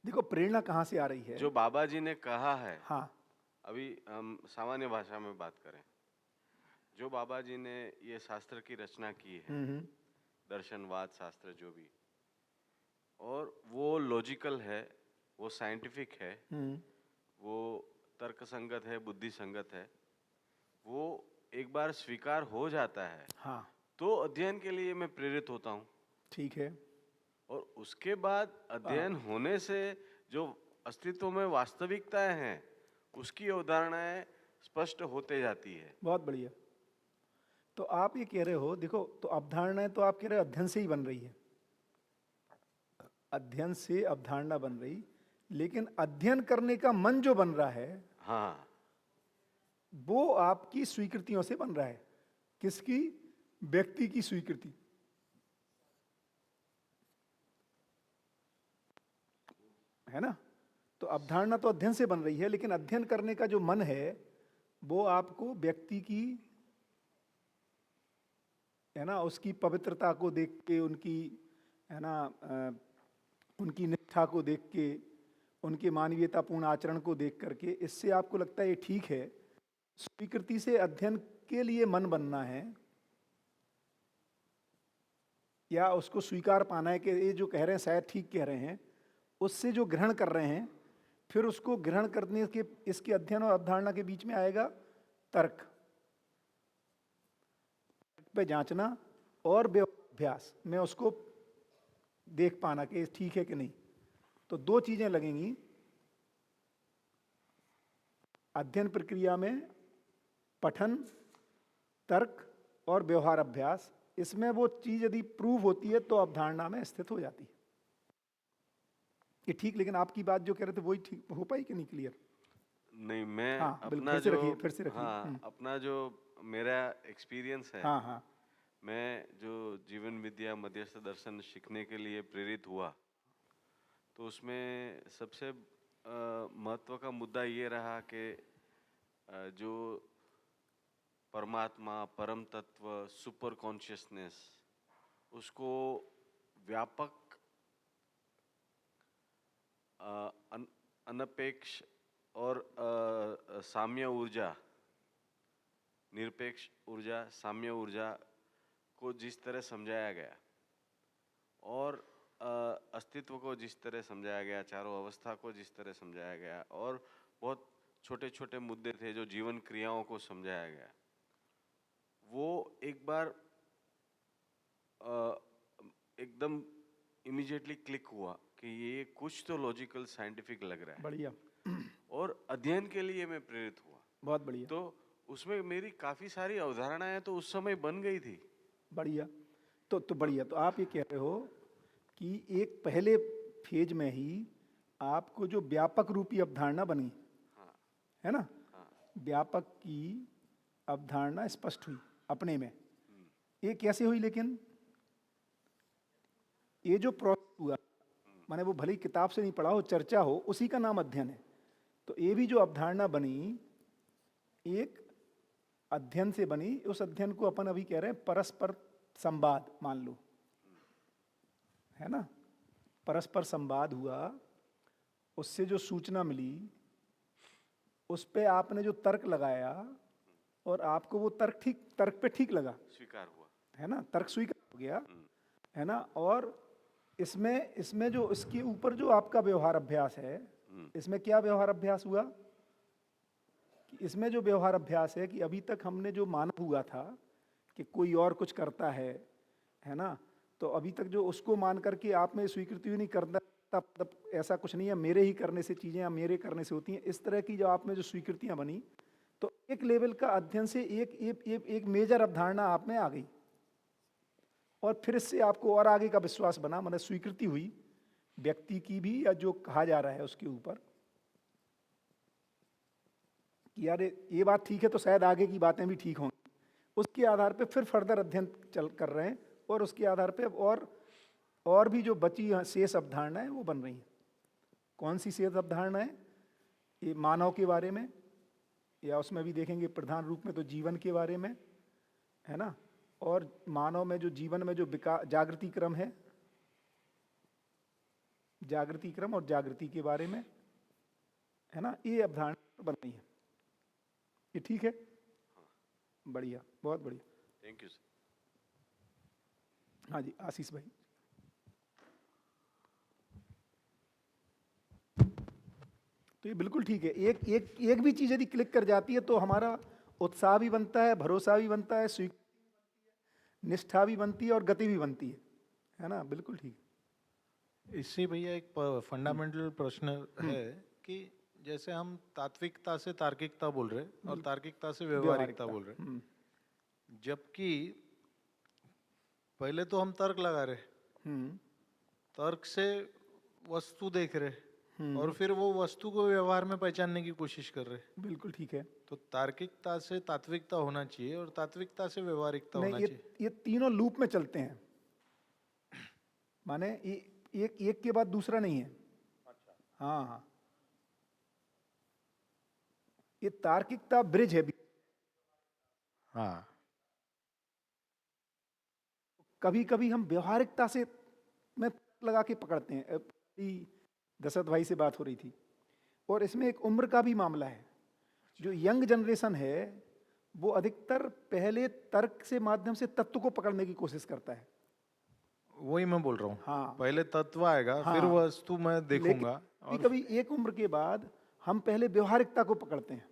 देखो प्रेरणा कहाँ से आ रही है। जो बाबा जी ने कहा है, हाँ अभी हम सामान्य भाषा में बात करें, जो बाबा जी ने ये शास्त्र की रचना की है, दर्शनवाद शास्त्र जो भी, और वो लॉजिकल है, वो साइंटिफिक है, वो तर्क संगत है, बुद्धि संगत है, वो एक बार स्वीकार हो जाता है, हाँ, तो अध्ययन के लिए मैं प्रेरित होता हूँ। ठीक है। और उसके बाद अध्ययन होने से जो अस्तित्व में वास्तविकताएं हैं, उसकी अवधारणाएं स्पष्ट होते जाती है। बहुत बढ़िया। तो आप ये कह रहे हो, देखो तो अवधारणाएं तो आप कह रहे हो अध्ययन से ही बन रही है, अध्ययन से अवधारणा बन रही, लेकिन अध्ययन करने का मन जो बन रहा है, हाँ, वो आपकी स्वीकृतियों से बन रहा है। किसकी? व्यक्ति की स्वीकृति। है ना? तो अवधारणा तो अध्ययन से बन रही है, लेकिन अध्ययन करने का जो मन है वो आपको व्यक्ति की, है ना, उसकी पवित्रता को देख के, उनकी, है ना, उनकी निष्ठा को देख के, उनके मानवीयतापूर्ण आचरण को देख करके, इससे आपको लगता है ये ठीक है। स्वीकृति से अध्ययन के लिए मन बनना है, या उसको स्वीकार पाना है कि ये जो कह रहे हैं शायद ठीक कह रहे हैं, उससे जो ग्रहण कर रहे हैं, फिर उसको ग्रहण करने के, इसके अध्ययन और अवधारणा के बीच में आएगा तर्क पे जांचना और अभ्यास में उसको देख पाना कि ठीक है कि नहीं। तो दो चीजें लगेंगी अध्ययन प्रक्रिया में, पठन, तर्क और व्यवहार अभ्यास। इसमें वो चीज यदि प्रूव होती है तो अवधारणा में स्थित हो जाती है। ये ठीक, लेकिन आपकी बात जो कह रहे थे वही ठीक हो पाई कि नहीं क्लियर? नहीं, मैं हाँ, बिल्कुल, अपना फिर से जो रखिए, फिर से रखिए। हाँ अपना जो मेरा एक्सपीरियंस है, हाँ हाँ मैं जो जीवन विद्या मध्यस्थ दर्शन सीखने के लिए प्रेरित हुआ, तो उसमें सबसे महत्व का मुद्दा ये रहा कि जो परमात्मा, परम तत्व, सुपर कॉन्शियसनेस, उसको व्यापक, अनपेक्ष और साम्य ऊर्जा, निरपेक्ष ऊर्जा, साम्य ऊर्जा को जिस तरह समझाया गया और अस्तित्व को जिस तरह समझाया गया, चारों अवस्था को जिस तरह समझाया गया, और बहुत छोटे छोटे मुद्दे थे जो जीवन क्रियाओं को समझाया गया, वो एक बार एकदम इमीडिएटली क्लिक हुआ कि ये कुछ तो लॉजिकल साइंटिफिक लग रहा है। बढ़िया, और अध्ययन के लिए मैं प्रेरित हुआ। बहुत बढ़िया। तो उसमें मेरी काफी सारी अवधारणाएं तो उस समय बन गई थी। बढ़िया, तो बढ़िया। तो आप ये कह रहे हो कि एक पहले फेज में ही आपको जो व्यापक रूपी अवधारणा बनी, हाँ, है ना, हाँ, व्यापक की अवधारणा स्पष्ट हुई अपने में। ये कैसे हुई? लेकिन ये जो प्रोसेस हुआ, माने वो भले ही किताब से नहीं पढ़ा हो, चर्चा हो, उसी का नाम अध्ययन है। तो ये भी जो अवधारणा बनी, एक अध्ययन से बनी। उस अध्ययन को अपन अभी कह रहे हैं परस्पर संवाद मान लो, है ना। परस्पर संवाद हुआ, उससे जो सूचना मिली, उस पे आपने जो तर्क लगाया और आपको वो तर्क पे ठीक लगा, स्वीकार हुआ, है ना, तर्क स्वीकार हो गया, है ना। और इसमें जो इसके ऊपर जो आपका व्यवहार अभ्यास है, इसमें क्या व्यवहार अभ्यास हुआ कि इसमें जो व्यवहार अभ्यास है कि अभी तक हमने जो माना हुआ था कि कोई और कुछ करता है ना, तो अभी तक जो उसको मान करके आप में स्वीकृति नहीं करता, तब ऐसा कुछ नहीं है, मेरे ही करने से चीजें या मेरे करने से होती हैं, इस तरह की जो आप में जो स्वीकृतियां बनी, तो एक लेवल का अध्ययन से एक मेजर अवधारणा आप में आ गई, और फिर इससे आपको और आगे का विश्वास बना, मतलब स्वीकृति हुई व्यक्ति की भी या जो कहा जा रहा है उसके ऊपर कि यार ये बात ठीक है, तो शायद आगे की बातें भी ठीक होंगी। उसके आधार पे फिर फर्दर अध्ययन कर रहे हैं, और उसके आधार पे और भी जो बची शेष अवधारणाएं वो बन रही हैं। कौन सी शेष अवधारणा है? ये मानव के बारे में, या उसमें भी देखेंगे प्रधान रूप में तो जीवन के बारे में, है ना, और मानव में जो जीवन में जो जागृति क्रम है, जागृति क्रम और जागृति के बारे में, है ना, ये अवधारणा बन रही है। ये ठीक है? बढ़िया, बहुत बढ़िया। Thank you sir. हाँ जी, आशीष भाई। तो ये बिल्कुल ठीक है। एक भी चीज यदि क्लिक कर जाती है तो हमारा उत्साह भी बनता है, भरोसा भी बनता है, निष्ठा भी बनती है और गति भी बनती है ना। बिल्कुल ठीक। इससे भैया एक फंडामेंटल प्रश्न है कि जैसे हम तात्विकता से तार्किकता बोल रहे हैं और तार्किकता से व्यवहारिकता बोल रहे हैं, जबकि पहले तो हम तर्क लगा रहे, तर्क से वस्तु देख रहे, और फिर वो वस्तु को व्यवहार में पहचानने की कोशिश कर रहे। बिल्कुल ठीक है। तो तार्किकता से तात्विकता होना चाहिए और तात्विकता से व्यवहारिकता होना चाहिए। ये तीनों लूप में चलते हैं, माने एक के बाद दूसरा नहीं है। हाँ हाँ, ये तार्किकता ब्रिज है। हाँ कभी कभी हम व्यवहारिकता से में लगा के पकड़ते हैं। अभी दशरथ भाई से बात हो रही थी, और इसमें एक उम्र का भी मामला है। जो यंग जनरेशन है वो अधिकतर पहले तर्क से माध्यम से तत्व को पकड़ने की कोशिश करता है। वही मैं बोल रहा हूँ, हाँ पहले तत्व आएगा हाँ, फिर वस्तु मैं देखूंगा। कभी कभी एक उम्र के बाद हम पहले व्यवहारिकता को पकड़ते हैं,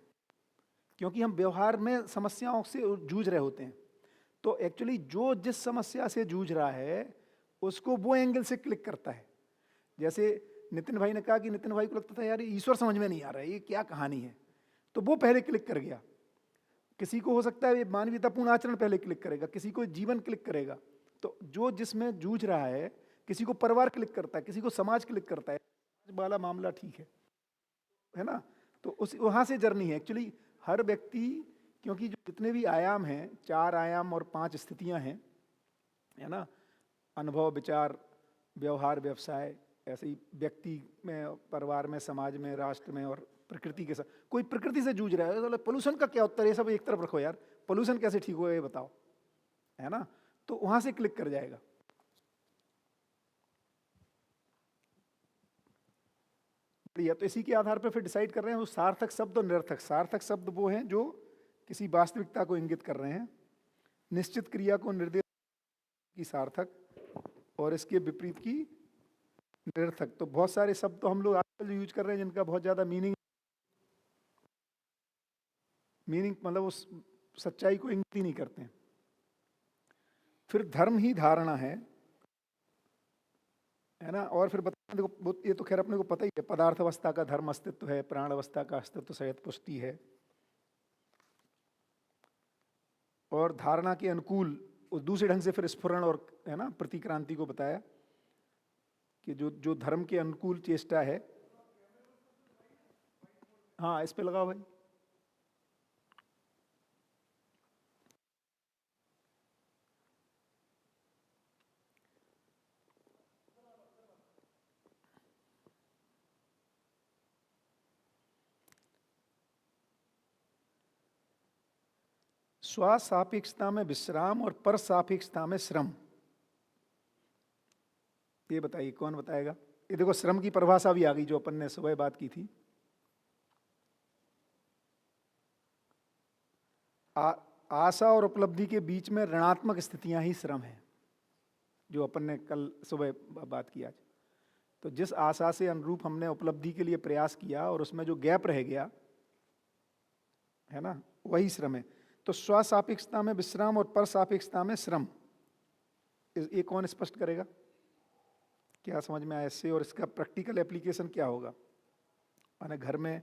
क्योंकि हम व्यवहार में समस्याओं से जूझ रहे होते हैं। तो एक्चुअली जो जिस समस्या से जूझ रहा है उसको वो एंगल से क्लिक करता है। जैसे नितिन भाई ने कहा कि नितिन भाई को लगता था यार ये ईश्वर समझ में नहीं आ रहा है, ये क्या कहानी है, तो वो पहले क्लिक कर गया। किसी को हो सकता है ये मानवीयतापूर्ण आचरण पहले क्लिक करेगा, किसी को जीवन क्लिक करेगा। तो जो जिसमें जूझ रहा है, किसी को परिवार क्लिक करता है, किसी को समाज क्लिक करता है, समाज वाला मामला ठीक है ना। तो उस वहाँ से जर्नी है एक्चुअली हर व्यक्ति, क्योंकि जो जितने भी आयाम हैं, 4 आयाम और 5 स्थितियां हैं, है ना, अनुभव, विचार, व्यवहार, व्यवसाय, ऐसे ही व्यक्ति में, परिवार में, समाज में, राष्ट्र में और प्रकृति के साथ। कोई प्रकृति से जूझ रहा है तो पोल्यूशन का क्या उत्तर, ये सब एक तरफ रखो यार, पोल्यूशन कैसे ठीक होगा ये बताओ, है ना। तो वहां से क्लिक कर जाएगा। बढ़िया, तो इसी के आधार पर फिर डिसाइड कर रहे हैं वो सार्थक शब्द और निरर्थक। सार्थक शब्द वो हैं जो किसी वास्तविकता को इंगित कर रहे हैं, निश्चित क्रिया को निर्देश की सार्थक, और इसके विपरीत की निरर्थक। तो बहुत सारे शब्द तो हम लोग आजकल यूज कर रहे हैं जिनका बहुत ज्यादा मीनिंग मतलब उस सच्चाई को इंगित ही नहीं करते हैं। फिर धर्म ही धारणा है ना। और फिर देखो ये तो खैर अपने को पता ही है, पदार्थ अवस्था का धर्म अस्तित्व है, प्राण अवस्था का अस्तित्व सहित पुष्टि है। और धारणा के अनुकूल दूसरे ढंग से फिर स्फुरण और, है ना, प्रतिक्रांति को बताया कि जो धर्म के अनुकूल चेष्टा है। हाँ, इस पे लगाओ भाई। स्वासापेक्षता में विश्राम और पर सापेक्षता में श्रम। ये बताइए कौन बताएगा। ये देखो श्रम की परिभाषा भी आ गई जो अपन ने सुबह बात की थी। आशा और उपलब्धि के बीच में ऋणात्मक स्थितियां ही श्रम है, जो अपन ने कल सुबह बात की आज। तो जिस आशा से अनुरूप हमने उपलब्धि के लिए प्रयास किया और उसमें जो गैप रह गया, है ना, वही श्रम है। तो स्वसापेक्षता में विश्राम और पर सापेक्षता में श्रम, ये कौन स्पष्ट करेगा, क्या समझ में आया इससे, और इसका प्रैक्टिकल एप्लीकेशन क्या होगा, माने घर में,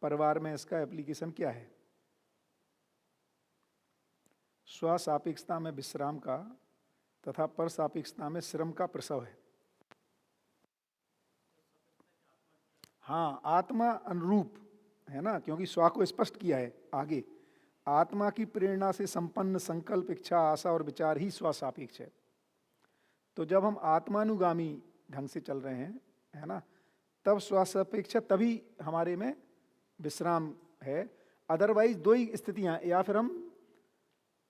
परिवार में इसका एप्लीकेशन क्या है। स्वसापेक्षता में विश्राम का तथा पर सापेक्षता में श्रम का प्रसव है। हाँ, आत्मा अनुरूप, है ना, क्योंकि स्व को स्पष्ट किया है आगे। आत्मा की प्रेरणा से संपन्न संकल्प, इच्छा, आशा और विचार ही स्वसापेक्ष है। तो जब हम आत्मानुगामी ढंग से चल रहे हैं, है ना, तब स्वसापेक्ष, तभी हमारे में विश्राम है। अदरवाइज दो ही स्थितियां, या फिर हम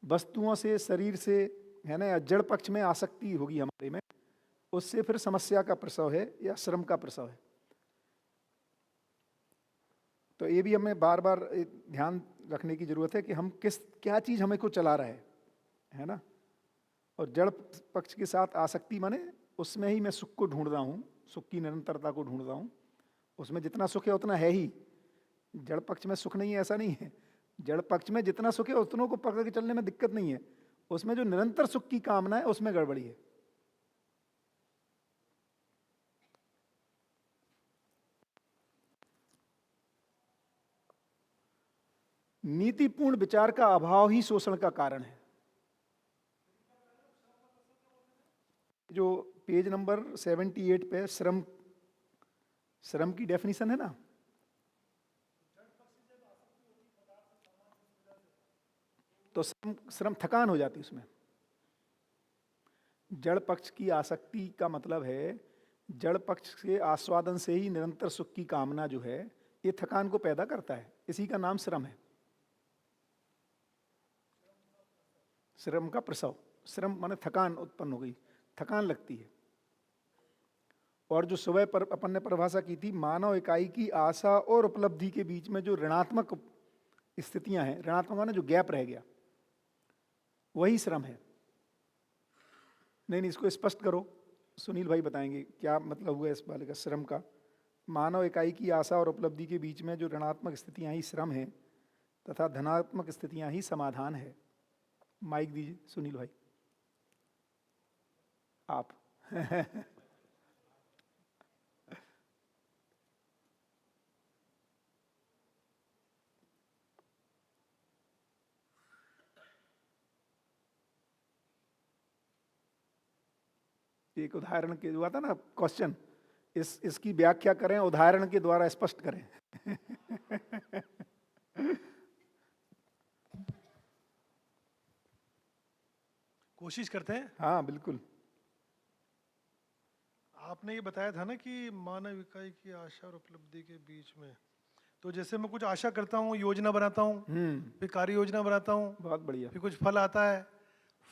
वस्तुओं से, शरीर से, है ना, या जड़ पक्ष में आसक्ति होगी हमारे में, उससे फिर समस्या का प्रसव है या श्रम का प्रसव है। तो ये भी हमें बार बार ध्यान रखने की जरूरत है कि हम क्या चीज हमें को चला रहा है ना। और जड़ पक्ष के साथ आसक्ति माने उसमें ही मैं सुख को ढूंढ रहा हूँ, सुख की निरंतरता को ढूंढ रहा हूँ। उसमें जितना सुख है उतना है ही, जड़ पक्ष में सुख नहीं है ऐसा नहीं है। जड़ पक्ष में जितना सुख है उतनों को पकड़ के चलने में दिक्कत नहीं है, उसमें जो निरंतर सुख की कामना है उसमें गड़बड़ी है। नीतिपूर्ण विचार का अभाव ही शोषण का कारण है। जो पेज नंबर 78 पे श्रम की डेफिनेशन है ना, तो श्रम थकान हो जाती उसमें। जड़ पक्ष की आसक्ति का मतलब है जड़ पक्ष के आस्वादन से ही निरंतर सुख की कामना जो है ये थकान को पैदा करता है, इसी का नाम श्रम है। श्रम का प्रसव, श्रम माने थकान उत्पन्न हो गई, थकान लगती है। और जो सुबह पर अपन ने परिभाषा की थी, मानव इकाई की आशा और उपलब्धि के बीच में जो ऋणात्मक स्थितियां हैं, ऋणात्मक माने जो गैप रह गया, वही श्रम है। नहीं, इसको स्पष्ट करो, सुनील भाई बताएंगे क्या मतलब हुआ इस वाले का श्रम का। मानव इकाई की आशा और उपलब्धि के बीच में जो ऋणात्मक स्थितियां ही श्रम है तथा धनात्मक स्थितियां ही समाधान है। माइक दीजिए सुनील भाई, आप। एक उदाहरण के हुआ था ना क्वेश्चन, इसकी व्याख्या करें, उदाहरण के द्वारा स्पष्ट करें। कोशिश करते हैं। हाँ बिल्कुल। आपने ये बताया था ना कि मानव इकाई की आशा और उपलब्धि के बीच में, तो जैसे मैं कुछ आशा करता हूँ, योजना बनाता हूँ, फिर कार्य योजना बनाता हूँ, बहुत बढ़िया। फिर कुछ फल आता है,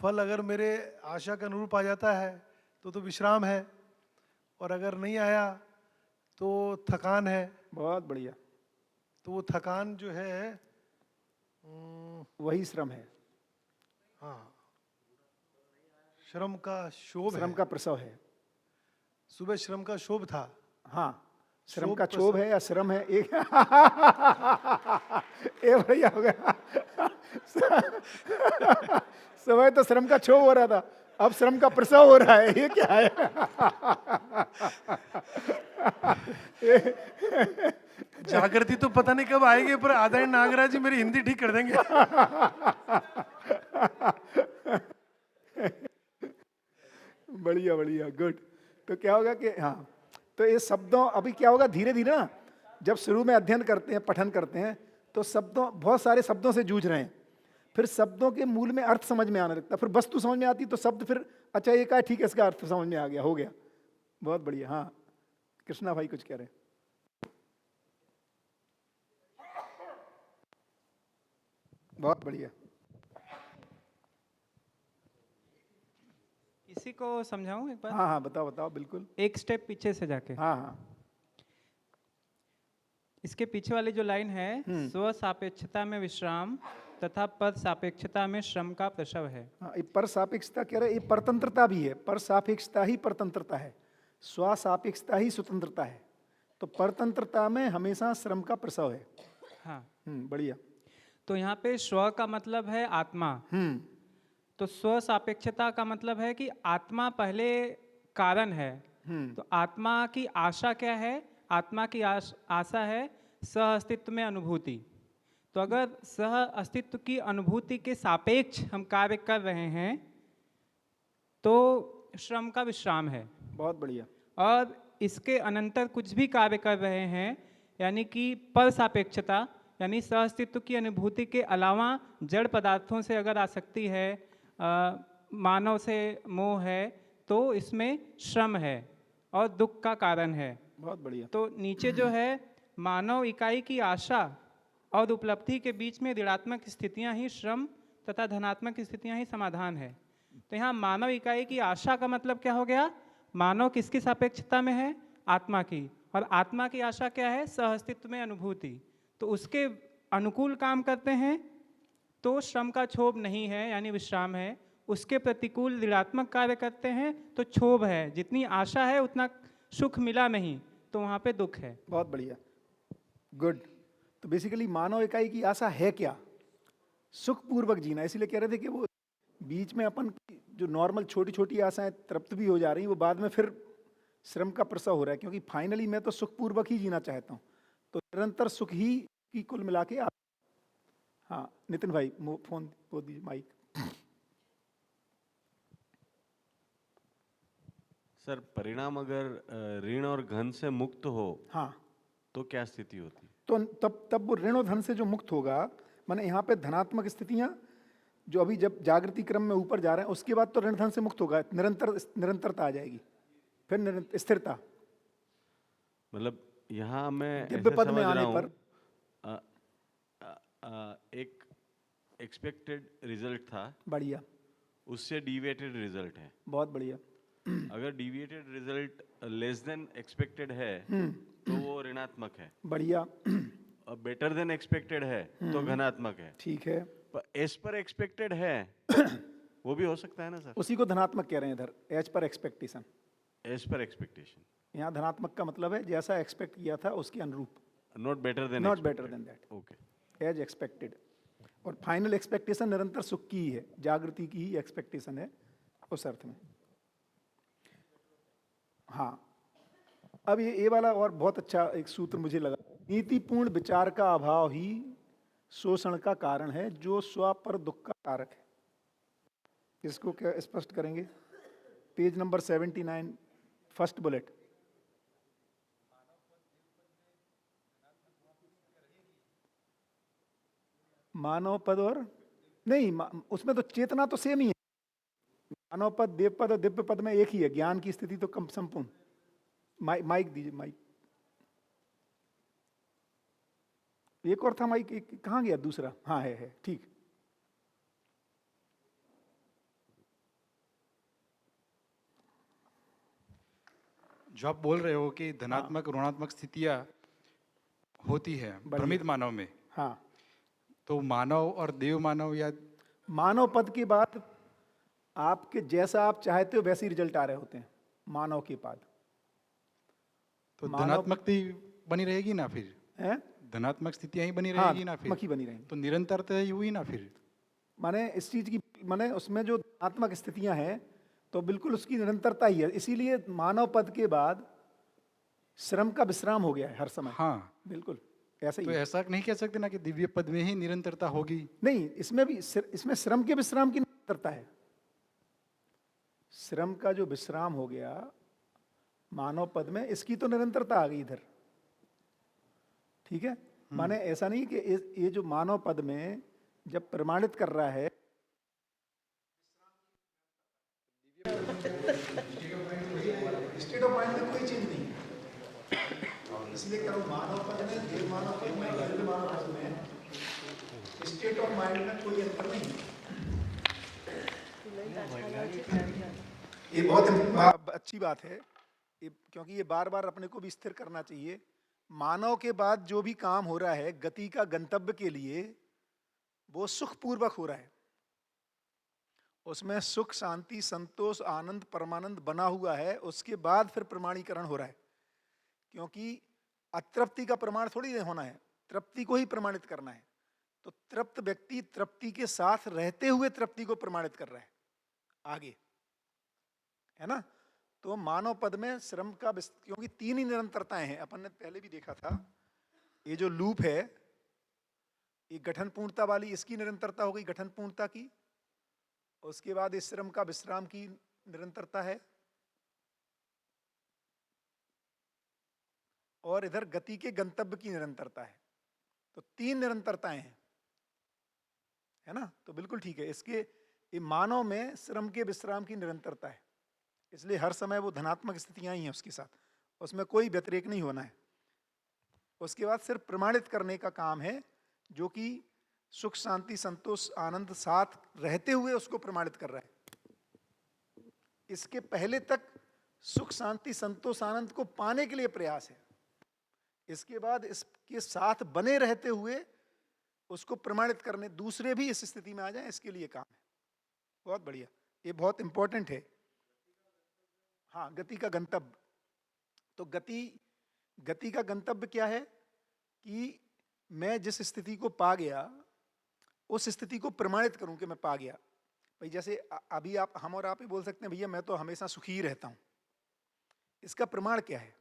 फल अगर मेरे आशा के अनुरूप आ जाता है तो विश्राम है, और अगर नहीं आया तो थकान है। बहुत बढ़िया। तो वो थकान जो है वही श्रम है, हाँ, श्रम का शोभ श्रम है। का प्रसव है। सुबह श्रम का शोभ था। हाँ, श्रम शोभ का प्रसव। क्षोभ है या श्रम है, एक ये बढ़िया हो गया। समय तो श्रम का क्षोभ हो रहा था, अब श्रम का प्रसव हो रहा है, ये क्या है? जागृति तो पता नहीं कब आएगी, पर आदरणीय नागराज जी मेरी हिंदी ठीक कर देंगे। बढ़िया बढ़िया, गुड। तो क्या होगा कि हाँ, तो ये शब्दों, अभी क्या होगा धीरे धीरे ना, जब शुरू में अध्ययन करते हैं, पठन करते हैं, तो शब्दों, बहुत सारे शब्दों से जूझ रहे हैं, फिर शब्दों के मूल में अर्थ समझ में आने लगता है, फिर वस्तु समझ में आती, तो शब्द फिर अच्छा ये क्या, ठीक है, इसका अर्थ समझ में आ गया, हो गया। बहुत बढ़िया। हाँ कृष्णा भाई कुछ कह रहे हैं। बहुत बढ़िया। इसी को समझाऊं एक बार? हाँ हाँ बताओ बताओ, बिल्कुल। एक स्टेप पीछे से जाके। हाँ हाँ। इसके पीछे वाली जो लाइन है, स्व सापेक्षता में विश्राम तथा पद सापेक्षता में श्रम का प्रसव है। हाँ, ये पर सापेक्षता कह रहे, ये परतंत्रता भी है, पर सापेक्षता ही परतंत्रता है, स्व सापेक्षता ही स्वतंत्रता है। तो परतंत्रता में हमेशा श्रम का प्रसव है। हाँ, बढ़िया। तो यहाँ पे स्व का मतलब है आत्मा, तो स्व सापेक्षता का मतलब है कि आत्मा पहले कारण है। तो आत्मा की आशा क्या है? आत्मा की आशा है सह अस्तित्व में अनुभूति। तो अगर सह अस्तित्व की अनुभूति के सापेक्ष हम कार्य कर रहे हैं तो श्रम का विश्राम है। बहुत बढ़िया। और इसके अनंतर कुछ भी कार्य कर रहे हैं, यानी कि पर सापेक्षता, यानी सह अस्तित्व की अनुभूति के अलावा जड़ पदार्थों से अगर आसक्ति है, मानव से मोह है, तो इसमें श्रम है और दुख का कारण है। बहुत बढ़िया। तो नीचे जो है, मानव इकाई की आशा और उपलब्धि के बीच में ऋणात्मक स्थितियां ही श्रम तथा धनात्मक स्थितियां ही समाधान है। तो यहाँ मानव इकाई की आशा का मतलब क्या हो गया? मानव किसकी सापेक्षता में है? आत्मा की। और आत्मा की आशा क्या है? सह अस्तित्व में अनुभूति। तो उसके अनुकूल काम करते हैं तो श्रम का क्षोभ नहीं है, यानी विश्राम है। उसके प्रतिकूल ऋणात्मक कार्य करते हैं तो क्षोभ है, जितनी आशा है उतना सुख मिला नहीं, तो वहाँ पे दुख है। बहुत बढ़िया, गुड। तो बेसिकली मानव इकाई की आशा है क्या? सुखपूर्वक जीना। इसीलिए कह रहे थे कि वो बीच में अपन जो नॉर्मल छोटी छोटी आशाएं तृप्त भी हो जा रही हैं, वो बाद में फिर श्रम का प्रसव हो रहा है, क्योंकि फाइनली मैं तो सुखपूर्वक ही जीना चाहता हूँ। तो निरंतर सुख ही की कुल मिला के हाँ नितिन भाई फोन वो दीजिए, माइक। सर, परिणाम अगर ऋण और धन से मुक्त हो, हाँ, तो क्या स्थिति होती? तो तब वो ऋण और धन से जो मुक्त होगा, माने यहाँ पे धनात्मक स्थितियां जो अभी जब जागृति क्रम में ऊपर जा रहे हैं, उसके बाद तो ऋण धन से मुक्त होगा, निरंतरता आ जाएगी। फिर स्थिरता। मतलब यहाँ मैं दिव्य ऐसे पद में समझ आने रहा पर हूँ, एक एक्सपेक्टेड रिजल्ट था, बढ़िया, उससे डिविएटेड रिजल्ट है। बहुत बढ़िया। अगर deviated result less than expected है तो वो ऋणात्मक है, बढ़िया, और बेटर देन एक्सपेक्टेड है तो धनात्मक है। ठीक है। पर एज पर एक्सपेक्टेड है वो भी हो सकता है ना सर? उसी को धनात्मक कह रहे हैं इधर, as per expectation. As per expectation, यहाँ धनात्मक का मतलब है जैसा एक्सपेक्ट किया था उसके अनुरूप, not better than not better than that, okay. As expected. और फाइनल एक्सपेक्टेशन निरंतर सुख की ही है, जागृति की ही एक्सपेक्टेशन है उस अर्थ में। हाँ, अब ये वाला और बहुत अच्छा एक सूत्र मुझे लगा, नीतिपूर्ण विचार का अभाव ही शोषण का कारण है जो स्व पर दुख का कारक है। इसको क्या स्पष्ट करेंगे? Page number 79, first bullet. मानव पद और नहीं, उसमें तो चेतना तो सेम ही है। मानव पद, देव पद और दिव्य पद में एक ही है, ज्ञान की स्थिति तो कम संपूर्ण। माइक दीजिए, माइक। एक और था माइक, कहाँ गया दूसरा? हाँ है ठीक। जो आप बोल रहे हो कि धनात्मक ऋणात्मक स्थितियां होती है भ्रमित मानव में, हाँ, तो मानव और देव मानव या मानव पद के बाद आपके जैसा आप चाहते हो वैसे ही रिजल्ट आ रहे होते हैं मानव के बाद। तो मानव- धनात्मक बनी रहेगी ना फिर? हैं? धनात्मक स्थितियां ही बनी हाँ, रहेगी ना फिर? मक्खी बनी रहेंगी। तो निरंतरता ही हुई ना फिर? माने इस चीज की, माने उसमें जो आत्मक स्थितियां हैं तो बिल्कुल उसकी निरंतरता ही है। इसीलिए मानव पद के बाद श्रम का विश्राम हो गया है हर समय। हाँ, बिल्कुल ऐसा ही तो है। ऐसा नहीं कह सकते ना कि दिव्य पद में ही निरंतरता होगी? नहीं, इसमें भी इसमें श्रम के विश्राम की निरंतरता है। श्रम का जो विश्राम हो गया मानव पद में, इसकी तो निरंतरता आ गई इधर। ठीक है, माने ऐसा नहीं कि ये जो मानव पद में जब प्रमाणित कर रहा है, स्टेट ऑफ माइंड में कोई चेंज नहीं है। इसलिए करो मानव पद में, देव मानव पद में, दिव्य मानव पद में स्टेट ऑफ माइंड में कोई अंतर नहीं है। ये बहुत अच्छी बात है, क्योंकि ये बार बार अपने को भी स्थिर करना चाहिए। मानव के बाद जो भी काम हो रहा है गति का गंतव्य के लिए, वो सुखपूर्वक हो रहा है। उसमें सुख, शांति, संतोष, आनंद, परमानंद बना हुआ है। उसके बाद फिर प्रमाणीकरण हो रहा है, क्योंकि अतृप्ति का प्रमाण थोड़ी होना है, तृप्ति को ही प्रमाणित करना है। तो तृप्त व्यक्ति तृप्ति के साथ रहते हुए तृप्ति को प्रमाणित कर रहा है आगे, है ना। तो मानव पद में श्रम का, क्योंकि तीन ही निरंतरताएं हैं, अपन ने पहले भी देखा था। ये जो लूप है, ये गठन पूर्णता वाली, इसकी निरंतरता हो गई गठन पूर्णता की। उसके बाद इस श्रम का विश्राम की निरंतरता है, और इधर गति के गंतव्य की निरंतरता है। तो तीन निरंतरताएं हैं, है ना। तो बिल्कुल ठीक है। इसके ये मानव में श्रम के विश्राम की निरंतरता है, इसलिए हर समय वो धनात्मक स्थितियां ही हैं उसके साथ, उसमें कोई व्यतिरेक नहीं होना है। उसके बाद सिर्फ प्रमाणित करने का काम है, जो कि सुख, शांति, संतोष, आनंद साथ रहते हुए उसको प्रमाणित कर रहा है। इसके पहले तक सुख, शांति, संतोष, आनंद को पाने के लिए प्रयास है। इसके बाद इसके साथ बने रहते हुए उसको प्रमाणित करने, दूसरे भी इस स्थिति में आ जाएं, इसके लिए काम है। बहुत बढ़िया, ये बहुत इंपॉर्टेंट है। हाँ, गति का गंतव्य। तो गति का गंतव्य क्या है कि मैं जिस स्थिति को पा गया उस स्थिति को प्रमाणित करूं कि मैं पा गया। भाई जैसे अभी हम और आप ही बोल सकते हैं, भैया मैं तो हमेशा सुखी ही रहता हूं। इसका प्रमाण क्या है?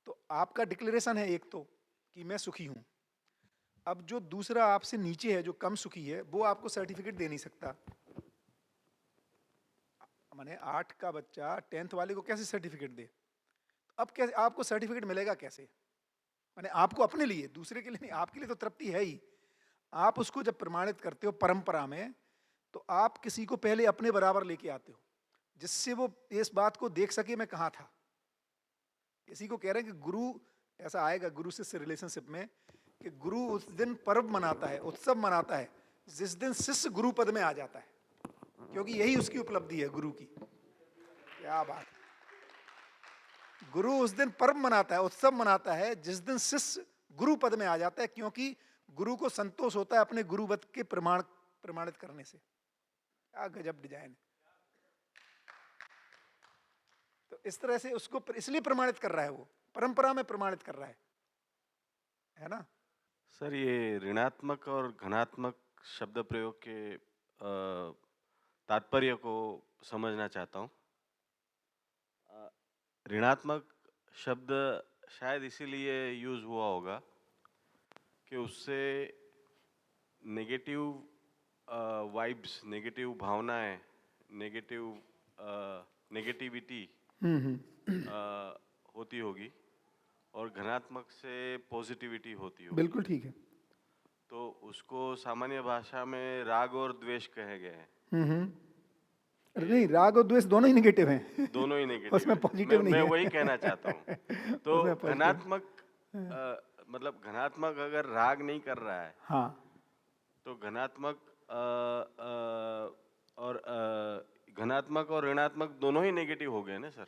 तो आपका डिक्लेरेशन है एक तो कि मैं सुखी हूं। अब जो दूसरा आपसे नीचे है, जो कम सुखी है, वो आपको सर्टिफिकेट दे नहीं सकता। माने 8 का बच्चा 10th वाले को कैसे सर्टिफिकेट दे? अब कैसे आपको सर्टिफिकेट मिलेगा कैसे? माने आपको अपने लिए, दूसरे के लिए नहीं, आपके लिए तो तृप्ति है ही। आप उसको जब प्रमाणित करते हो परंपरा में, तो आप किसी को पहले अपने बराबर लेके आते हो। जिससे वो इस बात को देख सके मैं कहाँ था। किसी को कह रहे हैं कि गुरु, ऐसा आएगा गुरु शिष्य रिलेशनशिप में, कि गुरु उस दिन पर्व मनाता है, उत्सव मनाता है जिस दिन शिष्य गुरु पद में आ जाता है, क्योंकि यही उसकी उपलब्धि है गुरु की। क्या बात है। गुरु उस दिन पर्व मनाता है, उत्सव मनाता है जिस दिन शिष्य गुरु पद में आ जाता है, क्योंकि गुरु को संतोष होता है अपने गुरुवत के प्रमाणित करने से। क्या गजब डिजाइन है। तो इस तरह से उसको इसलिए प्रमाणित कर रहा है, वो परंपरा में प्रमाणित कर रहा है ना। सर, ये ऋणात्मक और घनात्मक शब्द प्रयोग के तात्पर्य को समझना चाहता हूँ। ऋणात्मक शब्द शायद इसीलिए यूज हुआ होगा कि उससे नेगेटिव वाइब्स, नेगेटिव भावनाएं, नेगेटिविटी होती होगी, और घनात्मक से पॉजिटिविटी होती होगी। बिल्कुल ठीक है। तो उसको सामान्य भाषा में राग और द्वेष कहे गए हैं। अरे नहीं, राग और द्वेष दोनों ही नेगेटिव हैं। दोनों ही नेगेटिव उसमें है। पॉजिटिव नहीं मैं है। वही कहना चाहता हूँ। तो उसमें positive- घनात्मक मतलब घनात्मक अगर राग नहीं कर रहा है, हाँ, तो घनात्मक और ऋणात्मक दोनों ही नेगेटिव हो गए ना सर?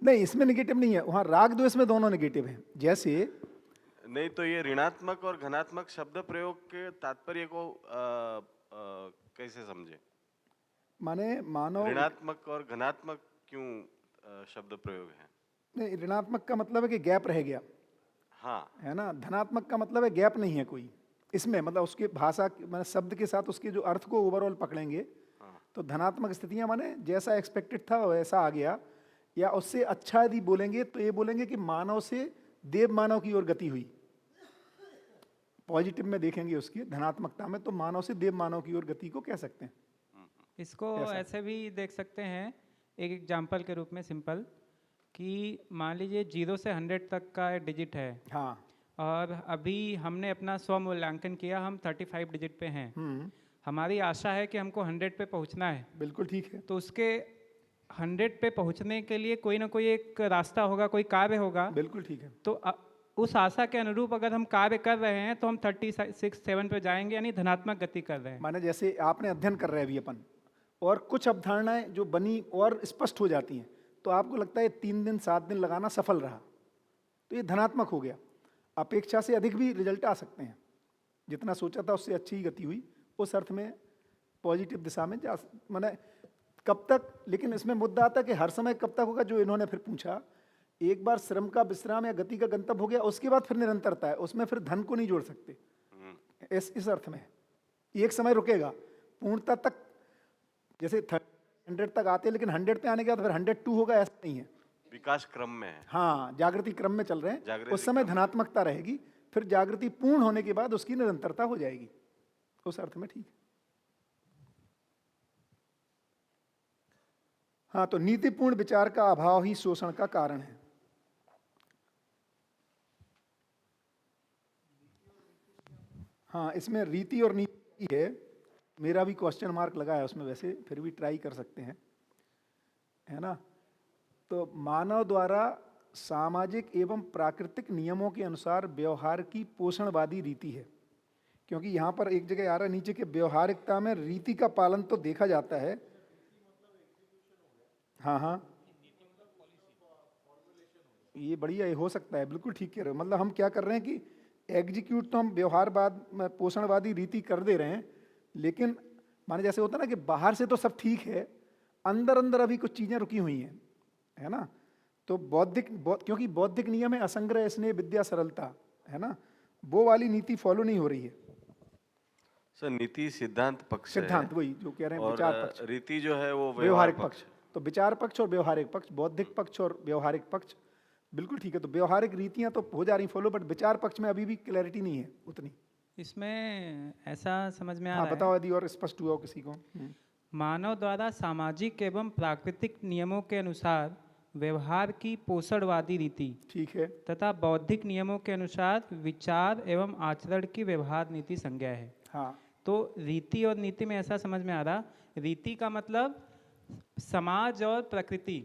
नहीं इसमें नेगेटिव नहीं है, वहाँ राग द्वेष में दोनों नेगेटिव हैं। जैसे नहीं, तो ये ऋणात्मक और घनात्मक शब्द प्रयोग के तात्पर्य को कैसे समझे? माने मानो ऋणात्मक और घनात्मक क्यों शब्द प्रयोग है? नहीं, ऋणात्मक का मतलब है कि गैप रह गया, हाँ, है ना। धनात्मक का मतलब है गैप नहीं है कोई इसमें, मतलब उसके भाषा मतलब शब्द के साथ उसके जो अर्थ को ओवरऑल पकड़ेंगे तो धनात्मक स्थितियां माने जैसा एक्सपेक्टेड था वैसा आ गया, या उससे अच्छा यदि बोलेंगे तो ये बोलेंगे कि मानव से देव मानव की ओर गति हुई। पॉजिटिव में देखेंगे उसकी धनात्मकता में तो मानव से देव मानव की ओर गति को कह सकते हैं। इसको ऐसे भी देख सकते हैं एक एग्जाम्पल के रूप में, सिंपल, कि मान लीजिए 0 से 100 तक का डिजिट है, हाँ, और अभी हमने अपना स्वमूल्यांकन किया, हम 35 डिजिट पे हैं। हमारी आशा है कि हमको 100 पे पहुंचना है। बिल्कुल ठीक है। तो उसके 100 पे पहुंचने के लिए कोई ना कोई एक रास्ता होगा, कोई कार्य होगा। बिल्कुल ठीक है। तो उस आशा के अनुरूप अगर हम कार्य कर रहे हैं तो हम 36-7 पे जाएंगे, यानी धनात्मक गति कर रहे हैं। माने जैसे आपने अध्ययन कर रहे हैं अभी अपन, और कुछ अवधारणाएं जो बनी और स्पष्ट हो जाती हैं, तो आपको लगता है 3 दिन 7 दिन लगाना सफल रहा, तो ये धनात्मक हो गया। अपेक्षा से अधिक भी रिजल्ट आ सकते हैं, जितना सोचा था उससे अच्छी ही गति हुई, उस अर्थ में पॉजिटिव दिशा में जा माने कब तक। लेकिन इसमें मुद्दा आता है कि हर समय कब तक होगा, जो इन्होंने फिर पूछा। एक बार श्रम का विश्राम या गति का गंतव्य हो गया, उसके बाद फिर निरंतरता है, उसमें फिर धन को नहीं जोड़ सकते। इस अर्थ में एक समय रुकेगा पूर्णता तक, जैसे 100 तक आते हैं, लेकिन 100 पे आने के बाद फिर 102 होगा, ऐसा नहीं है। विकास क्रम में है। हाँ, जागृति क्रम में चल रहे हैं, जागृति उस समय क्रम। धनात्मकता रहेगी, फिर जागृति पूर्ण होने के बाद उसकी निरंतरता हो जाएगी, उस अर्थ में ठीक है। हाँ, तो नीतिपूर्ण विचार का अभाव ही शोषण का कारण है। हाँ, इसमें रीति और नीति है, मेरा भी क्वेश्चन मार्क लगा है उसमें, वैसे फिर भी ट्राई कर सकते हैं, है ना। तो मानव द्वारा सामाजिक एवं प्राकृतिक नियमों के अनुसार व्यवहार की पोषणवादी रीति है, क्योंकि यहाँ पर एक जगह आ रहा है नीचे के व्यवहारिकता में रीति का पालन तो देखा जाता है। हाँ हाँ, ये बढ़िया, ये हो सकता है, बिल्कुल ठीक कह रहे हो। मतलब हम क्या कर रहे हैं कि एग्जीक्यूट तो हम व्यवहारवाद पोषणवादी रीति कर दे रहे हैं, लेकिन माने जैसे होता है ना कि बाहर से तो सब ठीक है, अंदर अंदर अभी कुछ चीजें रुकी हुई हैं, है ना। तो क्योंकि बौद्धिक नियम है असंग्रह स्नेह विद्या सरलता, है ना, वो वाली नीति फॉलो नहीं हो रही है। सर, नीति सिद्धांत पक्ष है, सिद्धांत वही जो कह रहे हैं, और विचार पक्ष, रीति जो है वो व्यवहारिक पक्ष। तो विचार पक्ष और व्यवहारिक पक्ष, बौद्धिक पक्ष और व्यवहारिक पक्ष, बिल्कुल ठीक है। तो व्यवहारिक रीतियां तो हो जा रही फॉलो, बट विचार पक्ष में अभी भी क्लैरिटी नहीं है उतनी। इसमें ऐसा समझ में आ हाँ, रहा है, बताओ यदि और स्पष्ट हुआ हो किसी को। मानव द्वारा सामाजिक एवं प्राकृतिक नियमों के अनुसार व्यवहार की पोषणवादी रीति ठीक है। तथा बौद्धिक नियमों के अनुसार विचार एवं आचरण की व्यवहार नीति संज्ञा है। हाँ, तो रीति और नीति में ऐसा समझ में आ रहा, रीति का मतलब समाज और प्रकृति,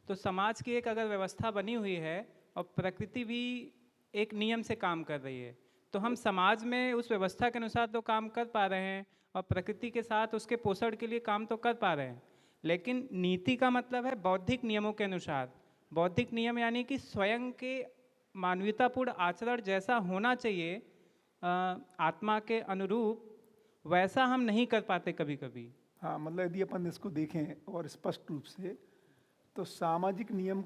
तो समाज की एक अगर व्यवस्था बनी हुई है और प्रकृति भी एक नियम से काम कर रही है, तो हम समाज में उस व्यवस्था के अनुसार तो काम कर पा रहे हैं और प्रकृति के साथ उसके पोषण के लिए काम तो कर पा रहे हैं, लेकिन नीति का मतलब है बौद्धिक नियमों के अनुसार। बौद्धिक नियम यानी कि स्वयं के मानवीयतापूर्ण आचरण जैसा होना चाहिए आत्मा के अनुरूप, वैसा हम नहीं कर पाते कभी कभी। हाँ, मतलब यदि अपन इसको देखें और स्पष्ट रूप से, तो सामाजिक नियम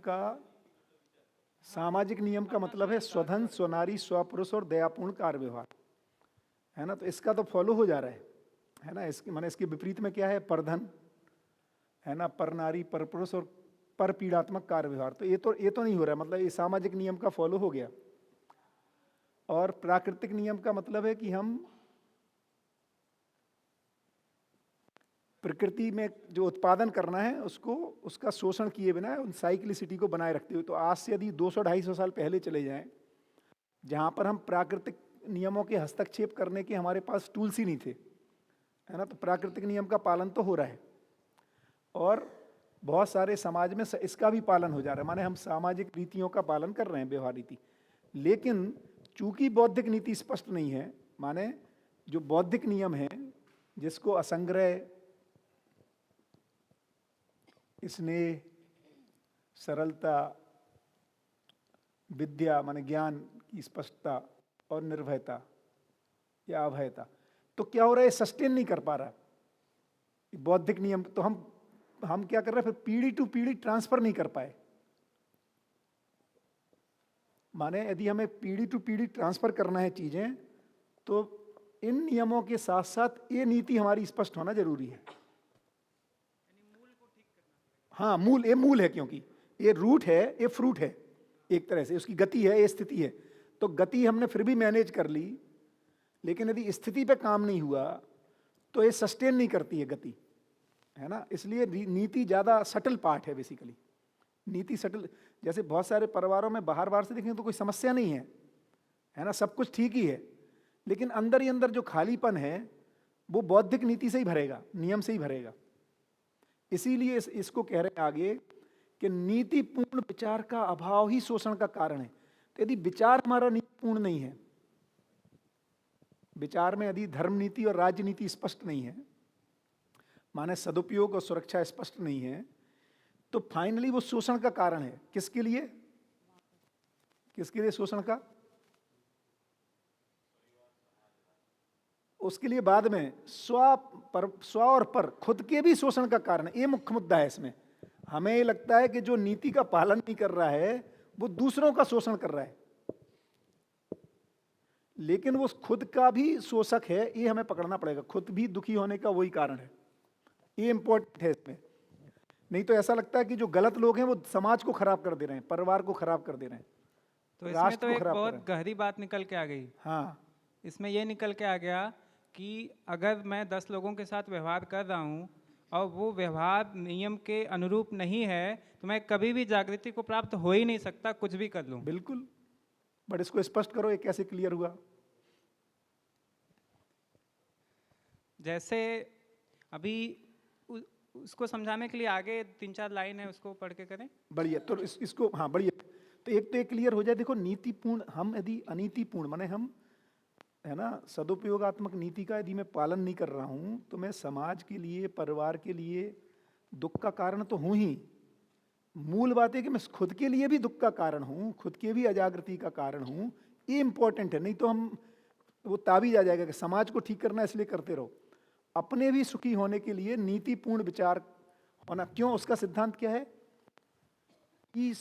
का मतलब है स्वधन, स्वनारी, स्वपुरुष और दयापूर्ण कार्य व्यवहार, है ना। तो इसका तो फॉलो हो जा रहा है ना। इसके माने इसके विपरीत में क्या है? परधन, है ना, पर नारी, पर पुरुष और पर पीड़ात्मक कार्य व्यवहार। तो ये तो नहीं हो रहा है, मतलब ये सामाजिक नियम का फॉलो हो गया। और प्राकृतिक नियम का मतलब है कि हम प्रकृति में जो उत्पादन करना है उसको, उसका शोषण किए बिना उन साइक्लिसिटी को बनाए रखते हुए। तो आज से यदि 200-250 साल पहले चले जाएं, जहाँ पर हम प्राकृतिक नियमों के हस्तक्षेप करने के हमारे पास टूल्स ही नहीं थे, है ना, तो प्राकृतिक नियम का पालन तो हो रहा है और बहुत सारे समाज में इसका भी पालन हो जा रहा है, माने हम सामाजिक रीतियों का पालन कर रहे हैं, व्यवहार रीति। लेकिन चूंकि बौद्धिक नीति स्पष्ट नहीं है, माने जो बौद्धिक नियम है जिसको असंग्रह, स्नेह, सरलता, विद्या माने ज्ञान की स्पष्टता और निर्भयता या अभयता, तो क्या हो रहा है? सस्टेन नहीं कर पा रहा है बौद्धिक नियम। तो हम क्या कर रहे हैं? फिर पीढ़ी टू पीढ़ी ट्रांसफर नहीं कर पाए। माने यदि हमें पीढ़ी टू पीढ़ी ट्रांसफर करना है चीजें, तो इन नियमों के साथ साथ ये नीति हमारी स्पष्ट होना जरूरी है। हाँ, मूल है, क्योंकि ये रूट है, ये फ्रूट है, एक तरह से उसकी गति है, ये स्थिति है। तो गति हमने फिर भी मैनेज कर ली, लेकिन यदि स्थिति पे काम नहीं हुआ तो ये सस्टेन नहीं करती है गति, है ना। इसलिए नीति ज़्यादा सटल पार्ट है बेसिकली। नीति सटल, जैसे बहुत सारे परिवारों में बाहर से देखें तो कोई समस्या नहीं है ना, सब कुछ ठीक ही है, लेकिन अंदर ही अंदर जो खालीपन है वो बौद्धिक नीति से ही भरेगा, नियम से ही भरेगा। इसीलिए इसको कह रहे हैं आगे कि नीतिपूर्ण विचार का अभाव ही शोषण का कारण है। तो यदि विचार हमारा नीतिपूर्ण नहीं है, विचार में यदि धर्म नीति और राजनीति स्पष्ट नहीं है, माने सदुपयोग और सुरक्षा स्पष्ट नहीं है, तो फाइनली वो शोषण का कारण है। किसके लिए शोषण का? उसके लिए बाद में स्व और पर, खुद के भी शोषण का कारण है। ये मुख्य मुद्दा है इसमें। हमें लगता है कि जो नीति का पालन नहीं कर रहा है वो दूसरों का शोषण कर रहा है, लेकिन वो खुद का भी शोषक है, ये हमें पकड़ना पड़ेगा। खुद भी दुखी होने का वही कारण है, ये इंपॉर्टेंट है इसमें। नहीं तो ऐसा लगता है कि जो गलत लोग हैं वो समाज को खराब कर दे रहे हैं, परिवार को खराब कर दे रहे हैं, तो इसमें तो एक बहुत गहरी बात निकल के आ गई। हाँ, इसमें ये निकल के आ गया कि अगर मैं 10 लोगों के साथ व्यवहार कर रहा हूँ और वो व्यवहार नियम के अनुरूप नहीं है, तो मैं कभी भी जागृति को प्राप्त हो ही नहीं सकता, कुछ भी कर लूँ। बिल्कुल, बट इसको स्पष्ट करो, ये कैसे क्लियर हुआ? जैसे अभी उसको समझाने के लिए आगे 3-4 लाइन है, उसको पढ़ के करें। बढ़िया, तो इसको हाँ बढ़िया, तो एक तो ये क्लियर हो जाए। देखो, नीतिपूर्ण, हम यदि अनीतिपूर्ण, माने हम, है ना, सदुपयोगात्मक नीति का यदि मैं पालन नहीं कर रहा हूँ तो मैं समाज के लिए, परिवार के लिए दुख का कारण तो हूँ ही। मूल बात है कि मैं खुद के लिए भी दुख का कारण हूँ, खुद के भी अजागृति का कारण हूँ। ये इंपॉर्टेंट है, नहीं तो हम वो ताबीज आ जाएगा कि समाज को ठीक करना इसलिए करते रहो। अपने भी सुखी होने के लिए नीतिपूर्ण विचार होना। क्यों? उसका सिद्धांत क्या है कि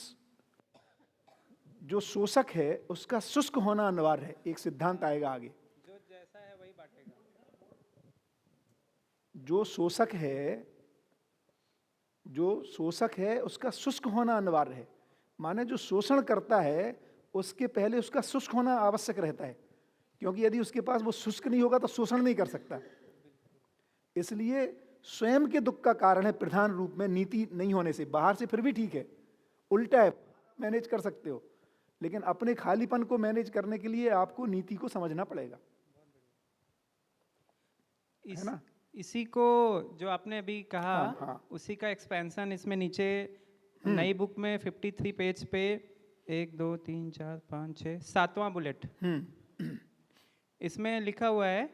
जो शोषक है उसका शुष्क होना अनिवार्य है। एक सिद्धांत आएगा आगे, जो जैसा है वही बांटेगा। जो शोषक है उसका शुष्क होना अनिवार्य है। माने जो शोषण करता है उसके पहले उसका शुष्क होना आवश्यक रहता है, क्योंकि यदि उसके पास वो शुष्क नहीं होगा तो शोषण नहीं कर सकता। इसलिए स्वयं के दुख का कारण है प्रधान रूप में नीति नहीं होने से। बाहर से फिर भी ठीक है, उल्टा है, मैनेज कर सकते हो, लेकिन अपने खालीपन को मैनेज करने के लिए आपको नीति को समझना पड़ेगा, है ना। इसी को जो आपने अभी कहा हाँ। उसी का एक्सपेंशन इसमें नीचे नई बुक में 53 पेज पे 1 2 3 4 5 6 7वां बुलेट इसमें लिखा हुआ है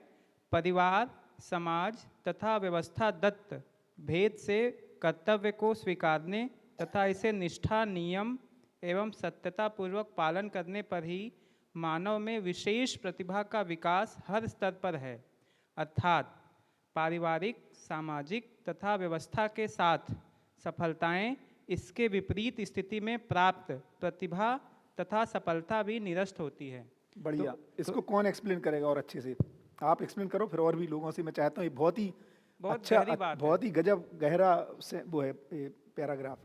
परिवार समाज तथा व्यवस्था दत्त भेद से कर्तव्य को स्वीकारने तथा इसे निष्ठा नियम एवं सत्यता पूर्वक पालन करने पर ही मानव में विशेष प्रतिभा का विकास हर स्तर पर है, अर्थात पारिवारिक सामाजिक तथा व्यवस्था के साथ सफलताएं इसके विपरीत स्थिति में प्राप्त प्रतिभा तथा सफलता भी निरस्त होती है। बढ़िया। इसको कौन एक्सप्लेन करेगा और अच्छे से? आप एक्सप्लेन करो, फिर और भी लोगों से मैं चाहता हूँ। ये बहुत ही बहुत अच्छा, गहरी बात है। बहुत ही गजब गहरा से वो है पैराग्राफ।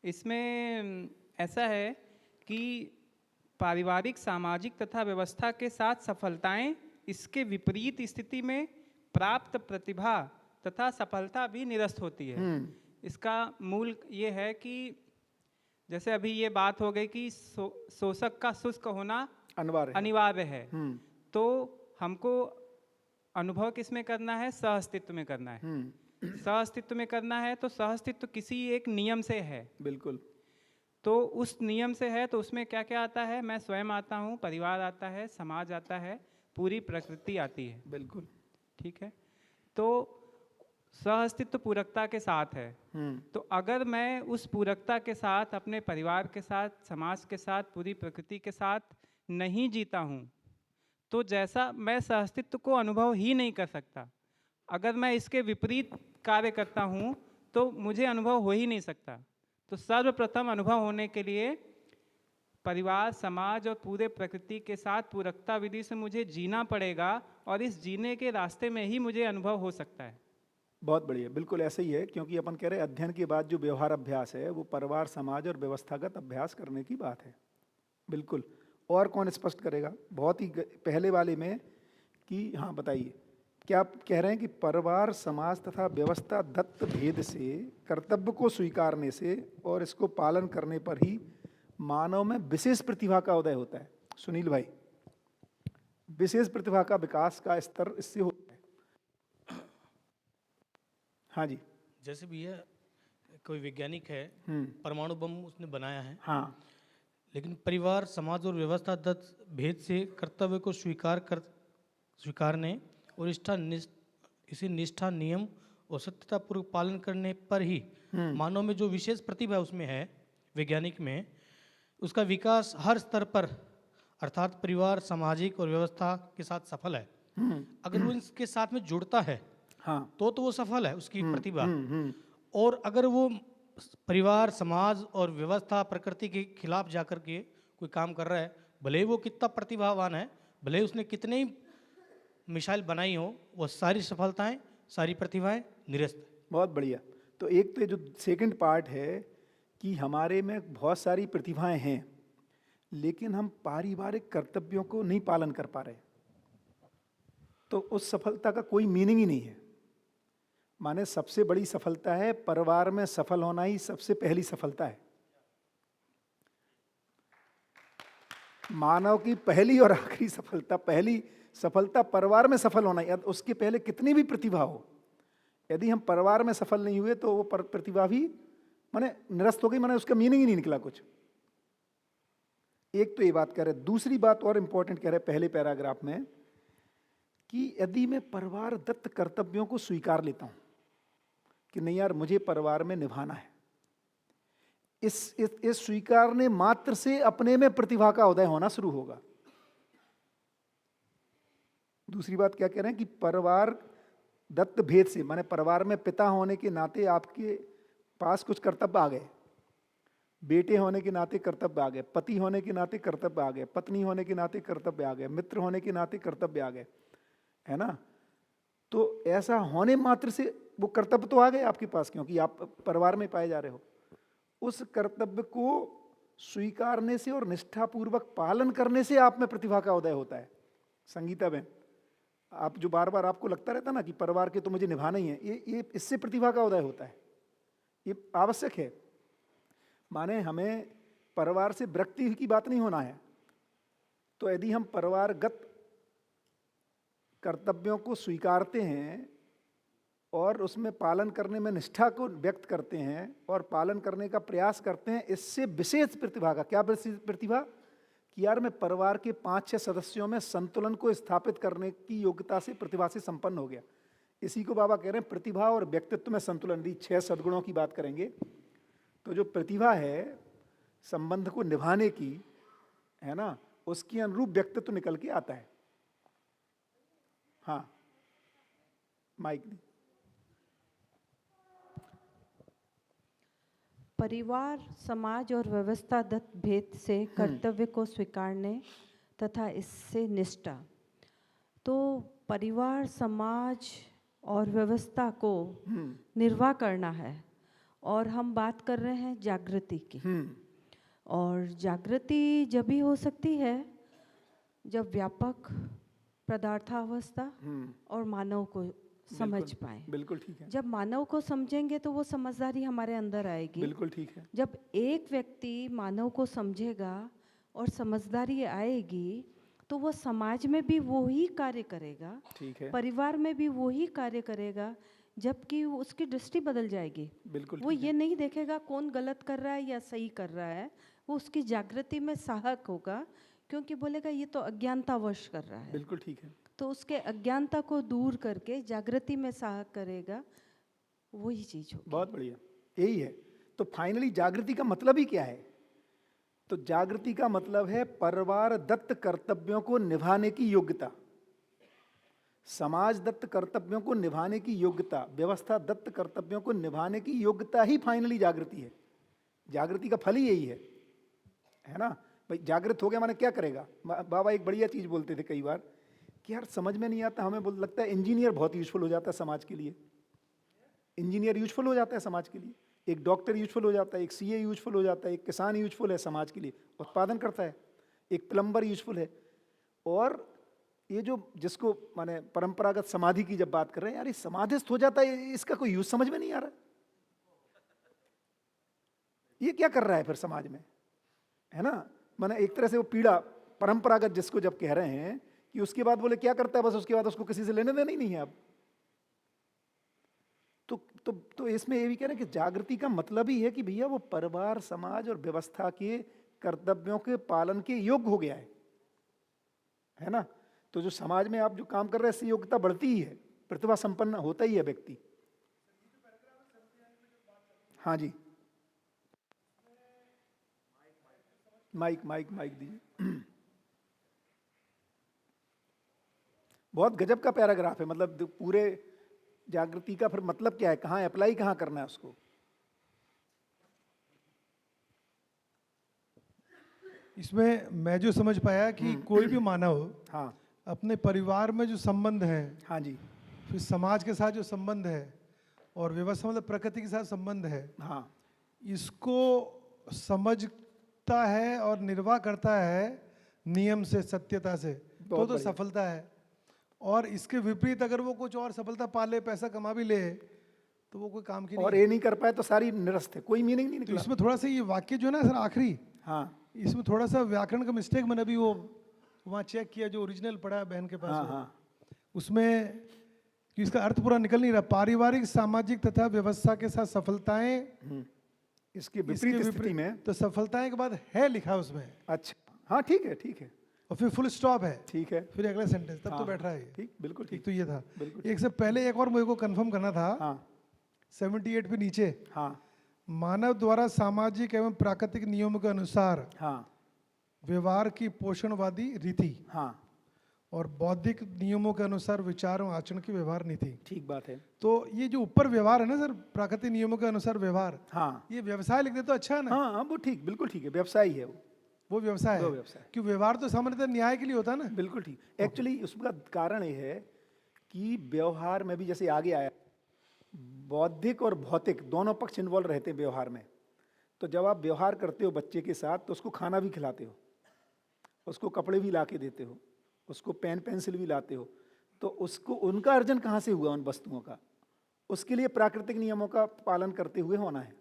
इसमें ऐसा है कि पारिवारिक सामाजिक तथा व्यवस्था के साथ सफलताएं इसके विपरीत स्थिति में प्राप्त प्रतिभा तथा सफलता भी निरस्त होती है। इसका मूल ये है कि जैसे अभी ये बात हो गई कि शोषक का शुष्क होना अनिवार्य है, तो हमको अनुभव किस में करना है? सहअस्तित्व में करना है। सहअस्तित्व में करना है तो सहअस्तित्व किसी एक नियम से है। बिल्कुल। तो उस नियम से है तो उसमें क्या क्या आता है? मैं स्वयं आता हूँ, परिवार आता है, समाज आता है, पूरी प्रकृति आती है। बिल्कुल ठीक है। तो सहअस्तित्व पूरकता के साथ है। तो अगर मैं उस पूरकता के साथ अपने परिवार के साथ, समाज के साथ, पूरी प्रकृति के साथ नहीं जीता हूँ तो जैसा मैं सहअस्तित्व को अनुभव ही नहीं कर सकता। अगर मैं इसके विपरीत कार्य करता हूँ तो मुझे अनुभव हो ही नहीं सकता। तो सर्वप्रथम अनुभव होने के लिए परिवार, समाज और पूरे प्रकृति के साथ पूरकता विधि से मुझे जीना पड़ेगा और इस जीने के रास्ते में ही मुझे अनुभव हो सकता है। बहुत बढ़िया। बिल्कुल ऐसे ही है, क्योंकि अपन कह रहे हैं अध्ययन के बाद जो व्यवहार अभ्यास है वो परिवार समाज और व्यवस्थागत अभ्यास करने की बात है। बिल्कुल। और कौन स्पष्ट करेगा? बहुत ही पहले वाले में कि हाँ बताइए, क्या आप कह रहे हैं कि परिवार समाज तथा व्यवस्था दत्त भेद से कर्तव्य को स्वीकारने से और इसको पालन करने पर ही मानव में विशेष प्रतिभा का उदय होता है? सुनील भाई, विशेष प्रतिभा का विकास का स्तर इससे होता है। हाँ जी। जैसे भी है, कोई वैज्ञानिक है, परमाणु बम उसने बनाया है, हाँ, लेकिन परिवार समाज और व्यवस्था दत्त भेद से कर्तव्य को स्वीकारने और इसे निष्ठा नियम और सत्यता पूर्वक पालन करने पर ही मानव में जो विशेष प्रतिभा उसमें है, वैज्ञानिक में, उसका विकास हर स्तर पर अर्थात परिवार सामाजिक और व्यवस्था के साथ सफल है। अगर वो इसके साथ में जुड़ता है हाँ, तो वो सफल है, उसकी प्रतिभा। और अगर वो परिवार समाज और व्यवस्था प्रकृति के खिलाफ जाकर के कोई काम कर रहा है, भले ही वो कितना प्रतिभावान है, भले ही उसने कितने ही मिसाइल बनाई हो, वो सारी सफलताएं, सारी प्रतिभाएं निरस्त है। बहुत बढ़िया। तो एक तो जो सेकंड पार्ट है कि हमारे में बहुत सारी प्रतिभाएं हैं लेकिन हम पारिवारिक कर्तव्यों को नहीं पालन कर पा रहे, तो उस सफलता का कोई मीनिंग ही नहीं है। माने सबसे बड़ी सफलता है परिवार में सफल होना, ही सबसे पहली सफलता है। मानव की पहली और आखिरी सफलता, पहली सफलता परिवार में सफल होना। यदि उसके पहले कितनी भी प्रतिभा हो, यदि हम परिवार में सफल नहीं हुए तो वो प्रतिभा भी माने निरस्त हो गई, माने उसका मीनिंग ही नहीं निकला कुछ। एक तो ये बात कह रहे, दूसरी बात और इंपॉर्टेंट कह रहे पहले पैराग्राफ में कि यदि मैं परिवार दत्त कर्तव्यों को स्वीकार लेता हूं कि नहीं यार मुझे परिवार में निभाना है, इस स्वीकारने मात्र से अपने में प्रतिभा का उदय होना शुरू होगा। दूसरी बात क्या कह रहे हैं कि परिवार दत्त भेद से, माने परिवार में पिता होने के नाते आपके पास कुछ कर्तव्य आ गए, बेटे होने के नाते कर्तव्य आ गए, पति होने के नाते कर्तव्य आ गए, पत्नी होने के नाते कर्तव्य आ गए, मित्र होने के नाते कर्तव्य आ गए, है ना। तो ऐसा होने मात्र से वो कर्तव्य तो आ गए आपके पास, क्योंकि आप परिवार में पाए जा रहे हो। उस कर्तव्य को स्वीकारने से और निष्ठापूर्वक पालन करने से आप में प्रतिभा का उदय होता है। संगीता बहन, आप जो बार बार आपको लगता रहता ना कि परिवार के तो मुझे निभाना ही है, ये इससे प्रतिभा का उदय होता है, ये आवश्यक है। माने हमें परिवार से विरक्ति की बात नहीं होना है। तो यदि हम परिवारगत कर्तव्यों को स्वीकारते हैं और उसमें पालन करने में निष्ठा को व्यक्त करते हैं और पालन करने का प्रयास करते हैं, इससे विशेष प्रतिभा का क्या प्रतिभा कि यार मैं परिवार के 5-6 सदस्यों में संतुलन को स्थापित करने की योग्यता से प्रतिभा से संपन्न हो गया। इसी को बाबा कह रहे हैं प्रतिभा और व्यक्तित्व में संतुलन। दी 6 सद्गुणों की बात करेंगे तो जो प्रतिभा है संबंध को निभाने की, है ना, उसकी अनुरूप व्यक्तित्व निकल के आता है। हाँ, माइक दी। परिवार, समाज और व्यवस्थागत भेद से कर्तव्य को स्वीकारने तथा इससे निष्ठा। तो परिवार, समाज और व्यवस्था को निर्वाह करना है और हम बात कर रहे हैं जागृति की। और जागृति जब भी हो सकती है जब व्यापक पदार्थावस्था और मानव को समझ पाए। बिल्कुल ठीक है। जब मानव को समझेंगे तो वो समझदारी हमारे अंदर आएगी। बिल्कुल ठीक है। जब एक व्यक्ति मानव को समझेगा और समझदारी आएगी तो वो समाज में भी वही कार्य करेगा, ठीक है, परिवार में भी वही कार्य करेगा, जबकि उसकी दृष्टि बदल जाएगी। बिल्कुल वो ये नहीं देखेगा कौन गलत कर रहा है या सही कर रहा है, वो उसकी जागृति में सहायक होगा, क्योंकि बोलेगा ये तो अज्ञानतावश कर रहा है। बिल्कुल ठीक है। तो उसके अज्ञानता को दूर करके जागृति में सहायक करेगा, वही चीज होगी। बहुत बढ़िया, यही है। तो फाइनली जागृति का मतलब ही क्या है? तो जागृति का मतलब है परिवार दत्त कर्तव्यों को निभाने की योग्यता, समाज दत्त कर्तव्यों को निभाने की योग्यता, व्यवस्था दत्त कर्तव्यों को निभाने की योग्यता ही फाइनली जागृति है। जागृति का फल ही यही है ना भाई। जागृत हो गया माने क्या करेगा? बाबा एक बढ़िया चीज बोलते थे कई बार कि यार समझ में नहीं आता, हमें लगता है इंजीनियर बहुत यूजफुल हो जाता है समाज के लिए, इंजीनियर यूजफुल हो जाता है समाज के लिए, एक डॉक्टर यूजफुल हो जाता है, एक सीए यूजफुल हो जाता है, एक किसान यूजफुल है समाज के लिए, उत्पादन करता है, एक प्लम्बर यूजफुल है। और ये जो जिसको माने परंपरागत समाधि की जब बात कर रहे हैं, यार ये समाधिस्थ हो जाता है, इसका कोई यूज समझ में नहीं आ रहा। ये क्या कर रहा है फिर समाज में, है ना? माने एक तरह से वो पीड़ा परंपरागत जिसको जब कह रहे हैं कि उसके बाद बोले क्या करता है, बस उसके बाद उसको किसी से लेने देना ही नहीं है अब। तो इसमें ये भी कह रहे हैं कि जागृति का मतलब ही है कि भैया वो परिवार, समाज और व्यवस्था के कर्तव्यों के पालन के योग्य हो गया है ना? तो जो समाज में आप जो काम कर रहे हैं इससे योग्यता बढ़ती ही है, प्रतिभा संपन्न होता ही है व्यक्ति। हाँ जी, माइक दीजिए। बहुत गजब का पैराग्राफ है, मतलब पूरे जागृति का फिर मतलब क्या है, कहाँ अप्लाई कहाँ करना है उसको? इसमें मैं जो समझ पाया कि कोई भी मानव हाँ अपने परिवार में जो संबंध है, हाँ जी, फिर समाज के साथ जो संबंध है और व्यवस्था मतलब प्रकृति के साथ संबंध है, हाँ, इसको समझता है और निर्वाह करता है नियम से, सत्यता से, तो सफलता है। और इसके विपरीत अगर वो कुछ और सफलता पा ले, पैसा कमा भी ले, तो वो कोई काम की नहीं। और ये नहीं कर पाए तो सारी निरस्त है, कोई मीनिंग नहीं तो निकला। इसमें थोड़ा सा ये वाक्य जो है ना सर आखिरी, हाँ इसमें थोड़ा सा व्याकरण का मिस्टेक मैंने अभी वो वहाँ चेक किया जो ओरिजिनल पढ़ा है बहन के पास, हाँ हाँ, उसमें कि इसका अर्थ पूरा निकल नहीं रहा। पारिवारिक, सामाजिक तथा व्यवस्था के साथ सफलताएं, इसके विपरीत स्थिति में तो सफलताएं के बाद है लिखा उसमें। अच्छा, हाँ ठीक है, ठीक है, और फिर फुल स्टॉप है, ठीक है, फिर अगला सेंटेंस, तब तो हाँ, बैठ रहा है ये। ठीक, बिल्कुल ठीक, तो ये था। बिल्कुल एक से पहले एक और मुझे को कंफर्म करना था, हाँ 78 पे नीचे, हाँ मानव द्वारा सामाजिक एवं प्राकृतिक नियमों के अनुसार हाँ व्यवहार की पोषणवादी रीति हाँ, और बौद्धिक नियमों के अनुसार विचार और आचरण की व्यवहार नीति। ठीक बात है। तो ये जो ऊपर व्यवहार है ना सर, प्राकृतिक नियमों के अनुसार व्यवहार, हाँ ये व्यवसाय लिख दे तो अच्छा है ना? हाँ हाँ, वो ठीक, बिल्कुल ठीक है, व्यवसाय ही है वो व्यवसाय वो है, व्यवसाय। क्यों व्यवहार तो सामान्यतः न्याय के लिए होता है ना। बिल्कुल ठीक। एक्चुअली उसका कारण ये है कि व्यवहार में भी जैसे आगे आया, बौद्धिक और भौतिक दोनों पक्ष इन्वॉल्व रहते हैं व्यवहार में। तो जब आप व्यवहार करते हो बच्चे के साथ तो उसको खाना भी खिलाते हो, उसको कपड़े भी ला के देते हो, उसको पेन पेंसिल भी लाते हो, तो उसको उनका अर्जन कहाँ से हुआ उन वस्तुओं का? उसके लिए प्राकृतिक नियमों का पालन करते हुए होना है।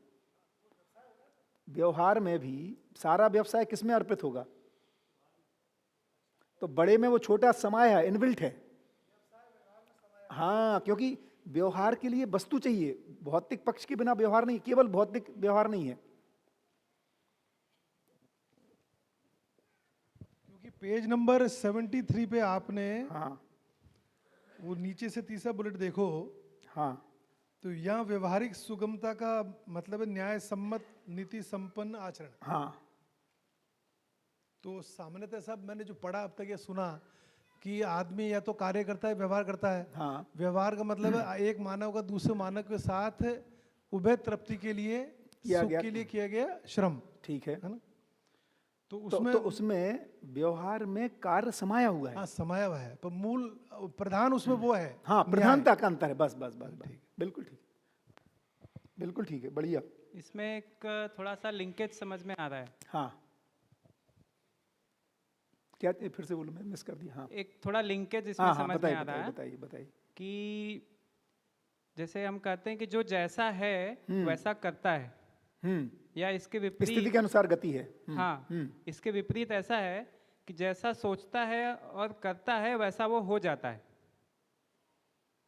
व्यवहार में भी सारा व्यवसाय किस में अर्पित होगा? तो बड़े में वो छोटा समाय है, इनबिल्ट है। हाँ, क्योंकि व्यवहार के लिए वस्तु चाहिए, भौतिक पक्ष के बिना व्यवहार नहीं, केवल भौतिक व्यवहार नहीं है। क्योंकि पेज नंबर 73 पे आपने हाँ वो नीचे से तीसरा बुलेट देखो, हाँ तो यहाँ व्यवहारिक सुगमता का मतलब है न्याय सम्मत नीति संपन्न आचरण। हाँ तो सामान्यतः सब मैंने जो पढ़ा अब तक ये सुना कि आदमी या तो कार्य करता है, व्यवहार करता है। हाँ व्यवहार का मतलब है एक मानव का दूसरे मानव के साथ उभय तृप्ति के लिए, सुख के लिए किया गया श्रम, ठीक है। है ना। तो तो उसमें उसमें व्यवहार में कार्य समाया हुआ है। हाँ समाया हुआ है, पर मूल प्रधान उसमें वो है। हाँ न्याय। प्रधानता का अंतर है, बस बस बस बस। बिल्कुल ठीक, बिल्कुल ठीक है, बढ़िया। इसमें एक थोड़ा सा लिंकेज समझ में आ रहा है। हाँ क्या, फिर से बोलो, मैं मिस कर दिया। हाँ एक थोड़ा लिंकेज इसमें हाँ हाँ समझ में बताइए आ रहा है बताइए बताइए। कि जैसे हम कहते हैं कि जो जैसा है वैसा करता है, या इसके स्थिति विपरीत, के अनुसार गति है। हाँ, इसके विपरीत ऐसा है कि जैसा सोचता है और करता है वैसा वो हो जाता है।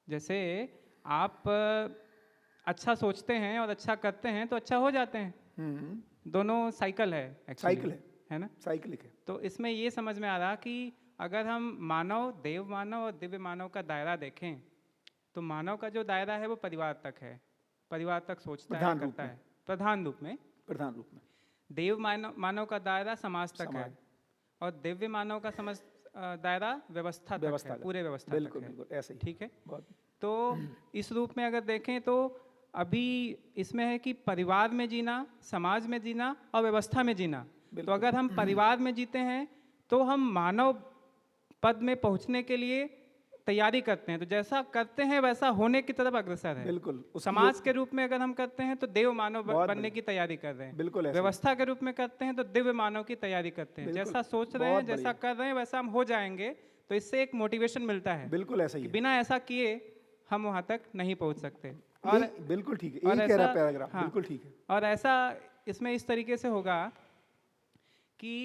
जैसे आप अच्छा सोचते हैं और अच्छा करते हैं तो अच्छा हो जाते हैं। दोनों साइकिल है actually, साइकिल है ना। साइक्लिक है। तो इसमें ये समझ में आ रहा कि अगर हम मानव, देव मानव और दिव्य मानव का दायरा देखें तो मानव का जो दायरा है वो परिवार तक है, परिवार तक सोचता है, प्रधान रूप करता में। है प्रधान रूप में। प्रधान रूप में देव मानव का दायरा समाज तक है, समाज। और दिव्य मानव का दायरा व्यवस्था तक है, व्यवस्था पूरे व्यवस्था बिल्कुल तक है। बिल्कुल ऐसे ही। ठीक है। बहुत तो इस रूप में अगर देखें तो अभी इसमें है कि परिवार में जीना, समाज में जीना और व्यवस्था में जीना। तो अगर हम परिवार में जीते हैं तो हम मानव पद में पहुंचने के लिए तैयारी करते हैं, तो जैसा करते हैं वैसा होने की तरफ अग्रसर है। बिल्कुल। उसकी समाज के रूप में अगर हम करते हैं तो देव मानव बहुत बनने की तैयारी कर रहे हैं। बिल्कुल ऐसे ही। व्यवस्था के रूप में करते हैं तो दिव्य मानव की तैयारी करते हैं। बिल्कुल, जैसा सोच रहे हैं, बहुत जैसा कर रहे हैं वैसा हम हो जाएंगे, तो इससे एक मोटिवेशन मिलता है बिल्कुल ऐसा ही कि है। बिना ऐसा किए हम वहाँ तक नहीं पहुँच सकते। बिल्कुल ठीक है, और यही कह रहा ऐसा- पैराग्राफ। हाँ, बिल्कुल ठीक है। और ऐसा इसमें इस तरीके से होगा कि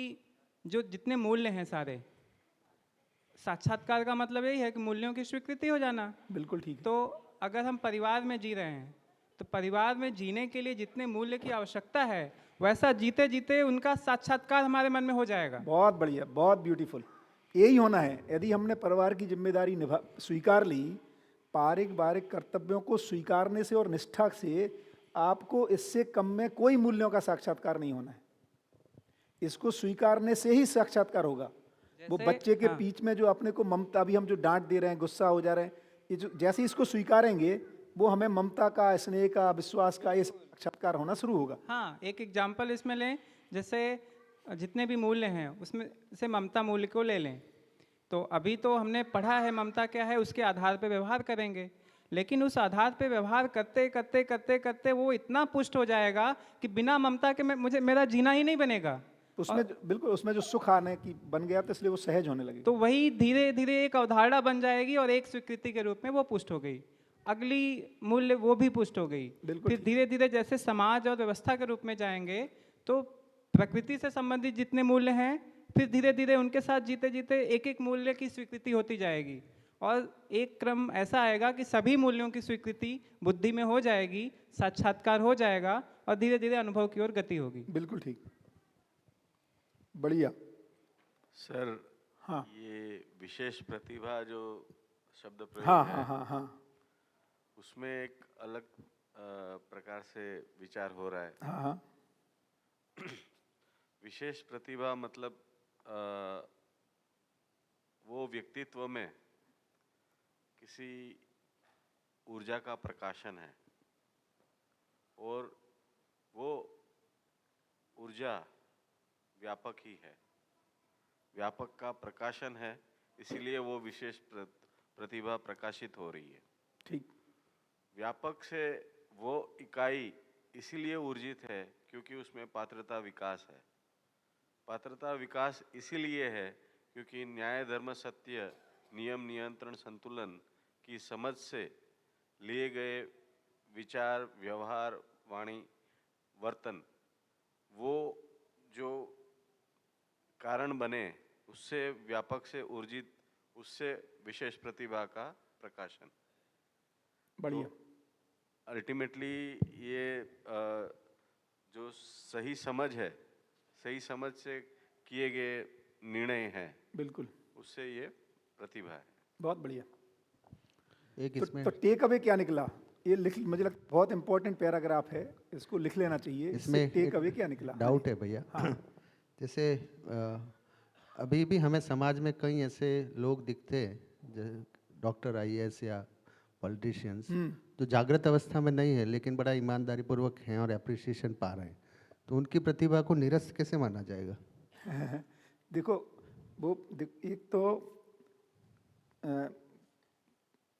जो जितने मूल्य हैं सारे, साक्षात्कार का मतलब यही है कि मूल्यों की स्वीकृति हो जाना। बिल्कुल ठीक है। तो अगर हम परिवार में जी रहे हैं तो परिवार में जीने के लिए जितने मूल्य की आवश्यकता है वैसा जीते जीते उनका साक्षात्कार हमारे मन में हो जाएगा। बहुत बढ़िया, बहुत ब्यूटीफुल। यही होना है। यदि हमने परिवार की जिम्मेदारी स्वीकार ली, पारिवारिक कर्तव्यों को स्वीकारने से और निष्ठा से आपको इससे कम में कोई मूल्यों का साक्षात्कार नहीं होना है। इसको स्वीकारने से ही साक्षात्कार होगा। वो बच्चे के बीच में जो अपने को ममता, भी हम जो डांट दे रहे हैं, गुस्सा हो जा रहे हैं, ये जो जैसे इसको स्वीकारेंगे वो हमें ममता का, स्नेह का, विश्वास का ये साक्षात्कार होना शुरू होगा। हाँ, एक एग्जाम्पल इसमें लें, जैसे जितने भी मूल्य हैं उसमें से ममता मूल्य को ले लें। तो अभी तो हमने पढ़ा है ममता क्या है, उसके आधार पे व्यवहार करेंगे, लेकिन उस आधार पे व्यवहार करते करते करते करते वो इतना पुष्ट हो जाएगा कि बिना ममता के मेरा जीना ही नहीं बनेगा। उसमें बिल्कुल उसमें जो सुख आने की बन गया तो इसलिए वो सहज होने लगे। तो वही धीरे धीरे एक अवधारणा बन जाएगी और एक स्वीकृति के रूप में वो पुष्ट हो गई। अगली मूल्य वो भी पुष्ट हो गई। फिर धीरे धीरे जैसे समाज और व्यवस्था के रूप में जाएंगे तो प्रकृति से संबंधित जितने मूल्य हैं फिर धीरे धीरे उनके साथ जीते जीते एक एक मूल्य की स्वीकृति होती जाएगी, और एक क्रम ऐसा आएगा कि सभी मूल्यों की स्वीकृति बुद्धि में हो जाएगी, साक्षात्कार हो जाएगा और धीरे धीरे अनुभव की ओर गति होगी। बिल्कुल ठीक, बढ़िया सर। हाँ, ये विशेष प्रतिभा जो शब्द प्रयोग हाँ है, हाँ हाँ हाँ उसमें एक अलग प्रकार से विचार हो रहा है। हाँ हाँ विशेष प्रतिभा मतलब वो व्यक्तित्व में किसी ऊर्जा का प्रकाशन है, और वो ऊर्जा व्यापक ही है, व्यापक का प्रकाशन है, इसीलिए वो विशेष प्रतिभा प्रकाशित हो रही है। ठीक। व्यापक से वो इकाई इसीलिए ऊर्जित है क्योंकि उसमें पात्रता विकास है। पात्रता विकास इसीलिए है क्योंकि न्याय, धर्म, सत्य, नियम, नियंत्रण, संतुलन की समझ से लिए गए विचार, व्यवहार, वाणी, वर्तन, वो जो कारण बने उससे व्यापक से ऊर्जित, उससे विशेष प्रतिभा का प्रकाशन। बढ़िया। अल्टीमेटली ये जो सही समझ है, सही समझ से किए गए निर्णय हैं, बिल्कुल, उससे ये प्रतिभा है। बहुत बढ़िया। एक तो, इसमें तो टेक अवे क्या निकला? ये लिख, मुझे लगता है बहुत इंपॉर्टेंट पैराग्राफ है, इसको लिख लेना चाहिए। इसमें टेक अवे क्या निकला? डाउट है भैया। जैसे अभी भी हमें समाज में कई ऐसे लोग दिखते हैं, डॉक्टर आईएएस या पॉलिटिशियंस, जो जागृत अवस्था में नहीं है लेकिन बड़ा ईमानदारी पूर्वक हैं और अप्रिसिएशन पा रहे हैं, तो उनकी प्रतिभा को निरस्त कैसे माना जाएगा? देखो वो एक तो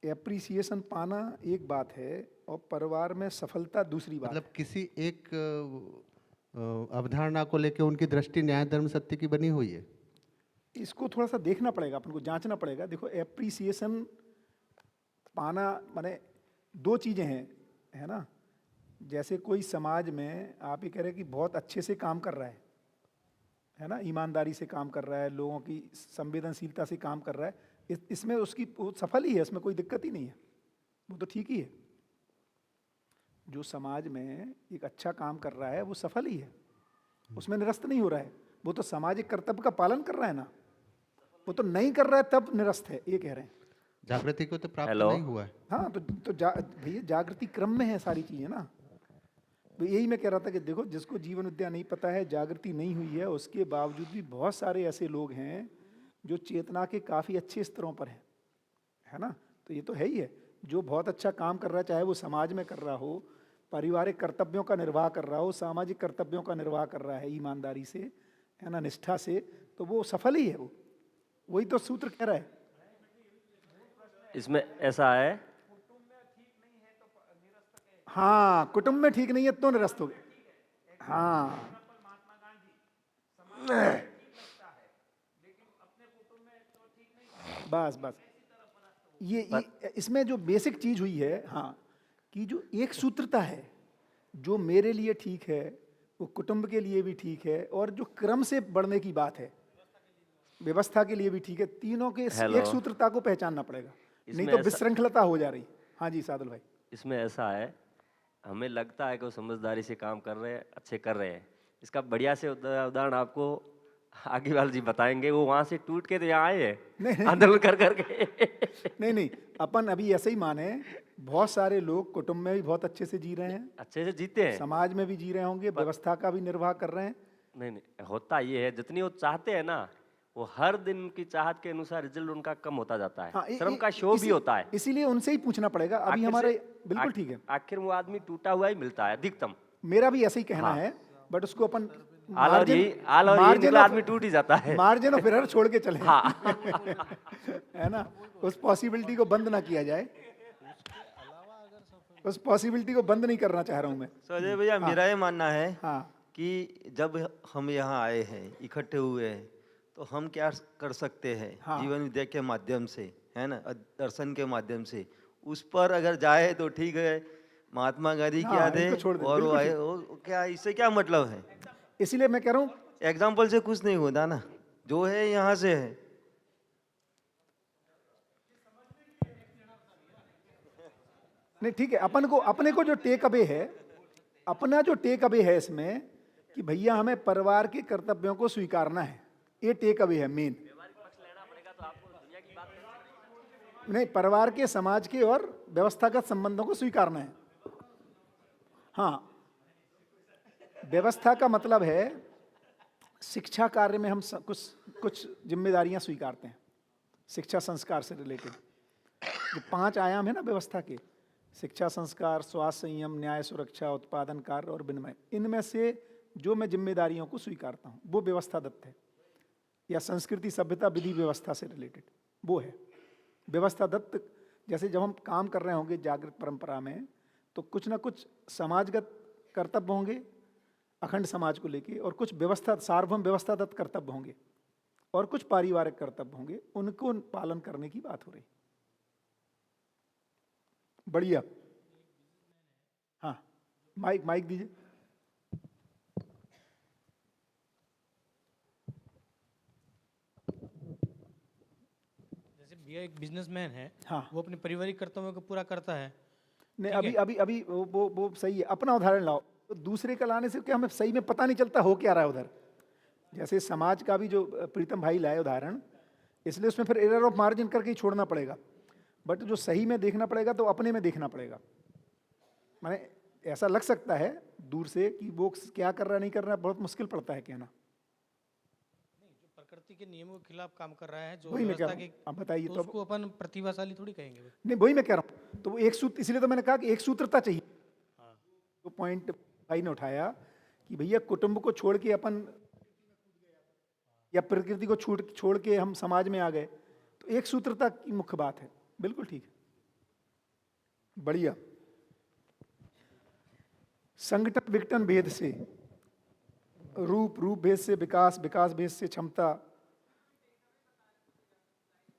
एप्रिसिएशन पाना एक बात है और परिवार में सफलता दूसरी बात मतलब किसी एक अवधारणा को लेकर उनकी दृष्टि न्याय धर्म सत्य की बनी हुई है। इसको थोड़ा सा देखना पड़ेगा, अपन को जांचना पड़ेगा। देखो एप्रिसिएशन पाना माने दो चीज़ें हैं, है ना। जैसे कोई समाज में आप ये कह रहे हैं कि बहुत अच्छे से काम कर रहा है ना, ईमानदारी से काम कर रहा है, लोगों की संवेदनशीलता से काम कर रहा है, इसमें उसकी वो सफल ही है, इसमें कोई दिक्कत ही नहीं है, वो तो ठीक ही है। जो समाज में एक अच्छा काम कर रहा है वो सफल ही है, उसमें निरस्त नहीं हो रहा है, वो तो सामाजिक कर्तव्य का पालन कर रहा है ना, वो तो नहीं कर रहा है तब निरस्त है, ये कह रहे हैं। जागृति को तो प्राप्त नहीं हुआ है। हाँ तो भैया जागृति क्रम में है सारी चीज़ें ना। तो यही मैं कह रहा था कि देखो जिसको जीवन विद्या नहीं पता है, जागृति नहीं हुई है, उसके बावजूद भी बहुत सारे ऐसे लोग हैं जो चेतना के काफ़ी अच्छे स्तरों पर हैं, है ना। तो ये तो है ही है, जो बहुत अच्छा काम कर रहा है, चाहे वो समाज में कर रहा हो, पारिवारिक कर्तव्यों का निर्वाह कर रहा हो, सामाजिक कर्तव्यों का निर्वाह कर रहा है ईमानदारी से, है ना, निष्ठा से, तो वो सफल ही है। वो वही तो सूत्र कह रहा है। इसमें ऐसा है, हाँ कुटुंब में ठीक नहीं है तो निरस्त हो गए। हाँ बस बस ये इसमें जो बेसिक चीज हुई है, हाँ, कि जो एक सूत्रता है, जो मेरे लिए ठीक है वो कुटुंब के लिए भी ठीक है, और जो क्रम से बढ़ने की बात है व्यवस्था के लिए भी ठीक है, तीनों के एक सूत्रता को पहचानना पड़ेगा, नहीं तो विशृंखलता हो जा रही। हाँ जी सादुल भाई। इसमें ऐसा है, हमें लगता है कि वो समझदारी से काम कर रहे हैं, अच्छे कर रहे हैं। इसका बढ़िया से उदाहरण आपको आगे वाले जी बताएंगे। वो वहां से टूट के तो यहाँ आए हैं आंदोलन कर करके। नहीं अपन अभी ऐसे ही माने, बहुत सारे लोग कुटुंब में भी बहुत अच्छे से जी रहे हैं, अच्छे से जीते हैं, समाज में भी जी रहे होंगे, व्यवस्था का भी निर्वाह कर रहे हैं। नहीं होता ये है, जितनी वो चाहते हैं ना, वो हर दिन की चाहत के अनुसार रिजल्ट उनका कम होता जाता है। हाँ, श्रम का शो भी होता है, इसीलिए उनसे ही पूछना पड़ेगा। अभी हमारे बिल्कुल ठीक है, आखिर वो आदमी टूटा हुआ ही मिलता है अधिकतम। मेरा भी ऐसे ही कहना है, बट उसको अपन आदमी टूट ही जाता है, मार्जिन ऑफ एरर छोड़ के चले। हाँ। है ना, उस पॉसिबिलिटी को बंद ना किया जाए, उस पॉसिबिलिटी को बंद नहीं करना चाह रहा हूं मैं। अजय भैया, मेरा ये मानना है कि जब हम यहाँ आए हैं, इकट्ठे हुए हैं, तो हम क्या कर सकते हैं जीवन विद्या के माध्यम से, है ना, दर्शन के माध्यम से, उस पर अगर जाए तो ठीक है। महात्मा गांधी की याद है और वो आए, क्या इससे क्या मतलब है? इसीलिए मैं कह रहा हूँ एग्जाम्पल से कुछ नहीं होता ना, जो है यहाँ से है। नहीं ठीक है, अपने को जो टेक अवे है, अपना जो टेक अवे है इसमें कि भैया हमें परिवार के कर्तव्यों को स्वीकारना है, ये टेक अवे है मेन। नहीं, परिवार के, समाज के और व्यवस्थागत संबंधों को स्वीकारना है। हाँ, व्यवस्था का मतलब है शिक्षा कार्य में हम कुछ जिम्मेदारियां स्वीकारते हैं, शिक्षा संस्कार से रिलेटेड। जो 5 आयाम है ना व्यवस्था के, शिक्षा संस्कार, स्वास्थ्य संयम, न्याय सुरक्षा, उत्पादन कार्य और विनिमय, इनमें से जो मैं जिम्मेदारियों को स्वीकारता हूँ वो व्यवस्था दत्त है, या संस्कृति सभ्यता विधि व्यवस्था से रिलेटेड वो है व्यवस्था दत्त। जैसे जब हम काम कर रहे होंगे जागृत परंपरा में, तो कुछ ना कुछ समाजगत कर्तव्य होंगे अखंड समाज को लेके, और कुछ व्यवस्था सार्वभौम व्यवस्था दत्त कर्तव्य होंगे, और कुछ पारिवारिक कर्तव्य होंगे, उनको पालन करने की बात हो रही। बढ़िया। हाँ, माइक दीजिए। जैसे भैया एक बिजनेसमैन है, हाँ, वो अपने पारिवारिक कर्तव्यों को पूरा करता है, नहीं, ठीक अभी है? अभी अभी वो सही है, अपना उदाहरण लाओ। तो दूसरे का लाने से क्या हमें सही में पता नहीं चलता हो क्या रहा है उधर। जैसे समाज का भी जो प्रीतम भाई लाए उदाहरण, इसलिए उसमें फिर एरर ऑफ मार्जिन करके ही छोड़ना पड़ेगा। बट जो सही में देखना पड़ेगा तो अपने में देखना पड़ेगा। माने ऐसा लग सकता है दूर से कि वो क्या कर रहा नहीं कर रहा, बहुत मुश्किल पड़ता है कहना। जो प्रकृति के नियमों के खिलाफ काम कर रहा है, जो वही मैं कह व्यवस्था रहा के, हूँ, अब बताइए तो तो उसको अपन प्रतिभाशाली थोड़ी कहेंगे। नहीं, वही मैं कह रहा हूँ। तो वो एक सूत्र, इसलिए तो मैंने कहा कि एक सूत्रता चाहिए। तो पॉइंट भाई ने उठाया कि भैया कुटुंब को छोड़ के अपन या प्रकृति को छोड़ के हम समाज में आ गए, तो एक सूत्रता की मुख्य बात है। बिल्कुल ठीक है, बढ़िया। संगठन विघटन भेद से रूप, रूप भेद से विकास, विकास भेद से क्षमता।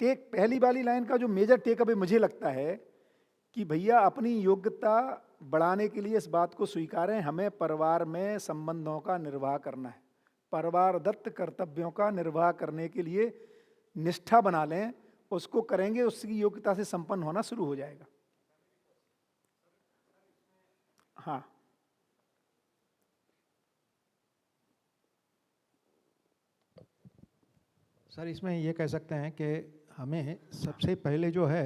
टेक पहली वाली लाइन का जो मेजर टेक अवे मुझे लगता है कि भैया अपनी योग्यता बढ़ाने के लिए इस बात को स्वीकारें, हमें परिवार में संबंधों का निर्वाह करना है। परिवार दत्त कर्तव्यों का निर्वाह करने के लिए निष्ठा बना लें, उसको करेंगे, उसकी योग्यता से संपन्न होना शुरू हो जाएगा। हाँ, सर इसमें ये कह सकते हैं कि हमें सबसे पहले जो है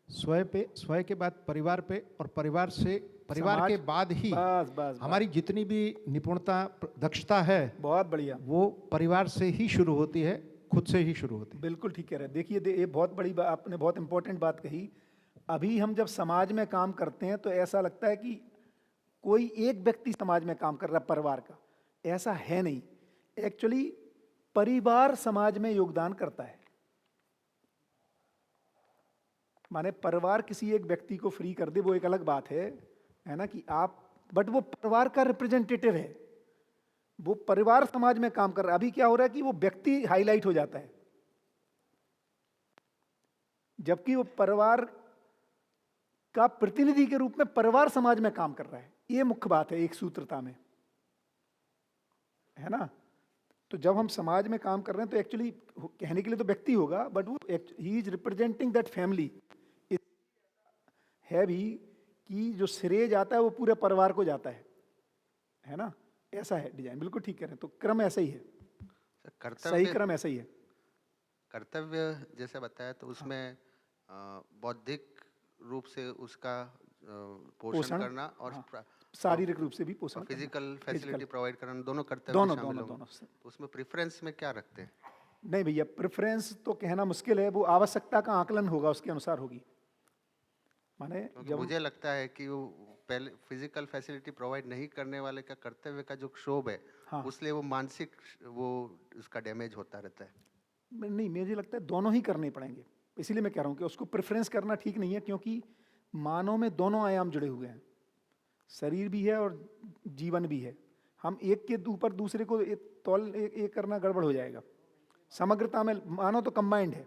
स्वयं पे, स्वयं के बाद परिवार पे, और परिवार से परिवार समाज, के बाद ही बस हमारी जितनी भी निपुणता दक्षता है, बहुत बढ़िया, वो परिवार से ही शुरू होती है, खुद से ही शुरू होती है। बिल्कुल ठीक कह रहे हैं। देखिए ये बहुत बड़ी बात, आपने बहुत इंपॉर्टेंट बात कही। अभी हम जब समाज में काम करते हैं तो ऐसा लगता है कि कोई एक व्यक्ति समाज में काम कर रहा है परिवार का, ऐसा है नहीं। एक्चुअली परिवार समाज में योगदान करता है। माने परिवार किसी एक व्यक्ति को फ्री कर दे वो एक अलग बात है ना, कि आप, बट वो परिवार का रिप्रेजेंटेटिव है, वो परिवार समाज में काम कर रहा है। अभी क्या हो रहा है कि वो व्यक्ति हाईलाइट हो जाता है, जबकि वो परिवार का प्रतिनिधि के रूप में परिवार समाज में काम कर रहा है। ये मुख्य बात है एक सूत्रता में, है ना। तो जब हम समाज में काम कर रहे हैं तो एक्चुअली कहने के लिए तो व्यक्ति होगा, बट वो he is representing that family है भी, कि जो श्रेय जाता है वो पूरे परिवार को जाता है ना। ऐसा है डिजाइन, बिल्कुल ठीक कह रहे हैं। तो क्रम ऐसा ही है, सही क्रम ऐसा ही है। कर्तव्य जैसे बताया तो उसमें बौद्धिक रूप से उसका पोषण करना और शारीरिक रूप से भी पोषण, फिजिकल फैसिलिटी प्रोवाइड करना, दोनों कर्तव्य दोनों। तो उसमें प्रेफरेंस में क्या रखते हैं? नहीं भैया, प्रेफरेंस तो कहना मुश्किल है, वो आवश्यकता का आकलन होगा, उसके अनुसार होगी। माने जब मुझे लगता है कि वो पहले फिजिकल फैसिलिटी प्रोवाइड नहीं करने वाले का कर्तव्य का जो क्षोभ है, हाँ, उसलिए वो मानसिक वो उसका डैमेज होता रहता है। नहीं, मुझे लगता है दोनों ही करने पड़ेंगे। इसीलिए मैं कह रहा हूँ कि उसको प्रेफरेंस करना ठीक नहीं है, क्योंकि मानव में दोनों आयाम जुड़े हुए हैं, शरीर भी है और जीवन भी है। हम एक के ऊपर दूसरे को एक करना गड़बड़ हो जाएगा। समग्रता में मानव तो कंबाइंड है,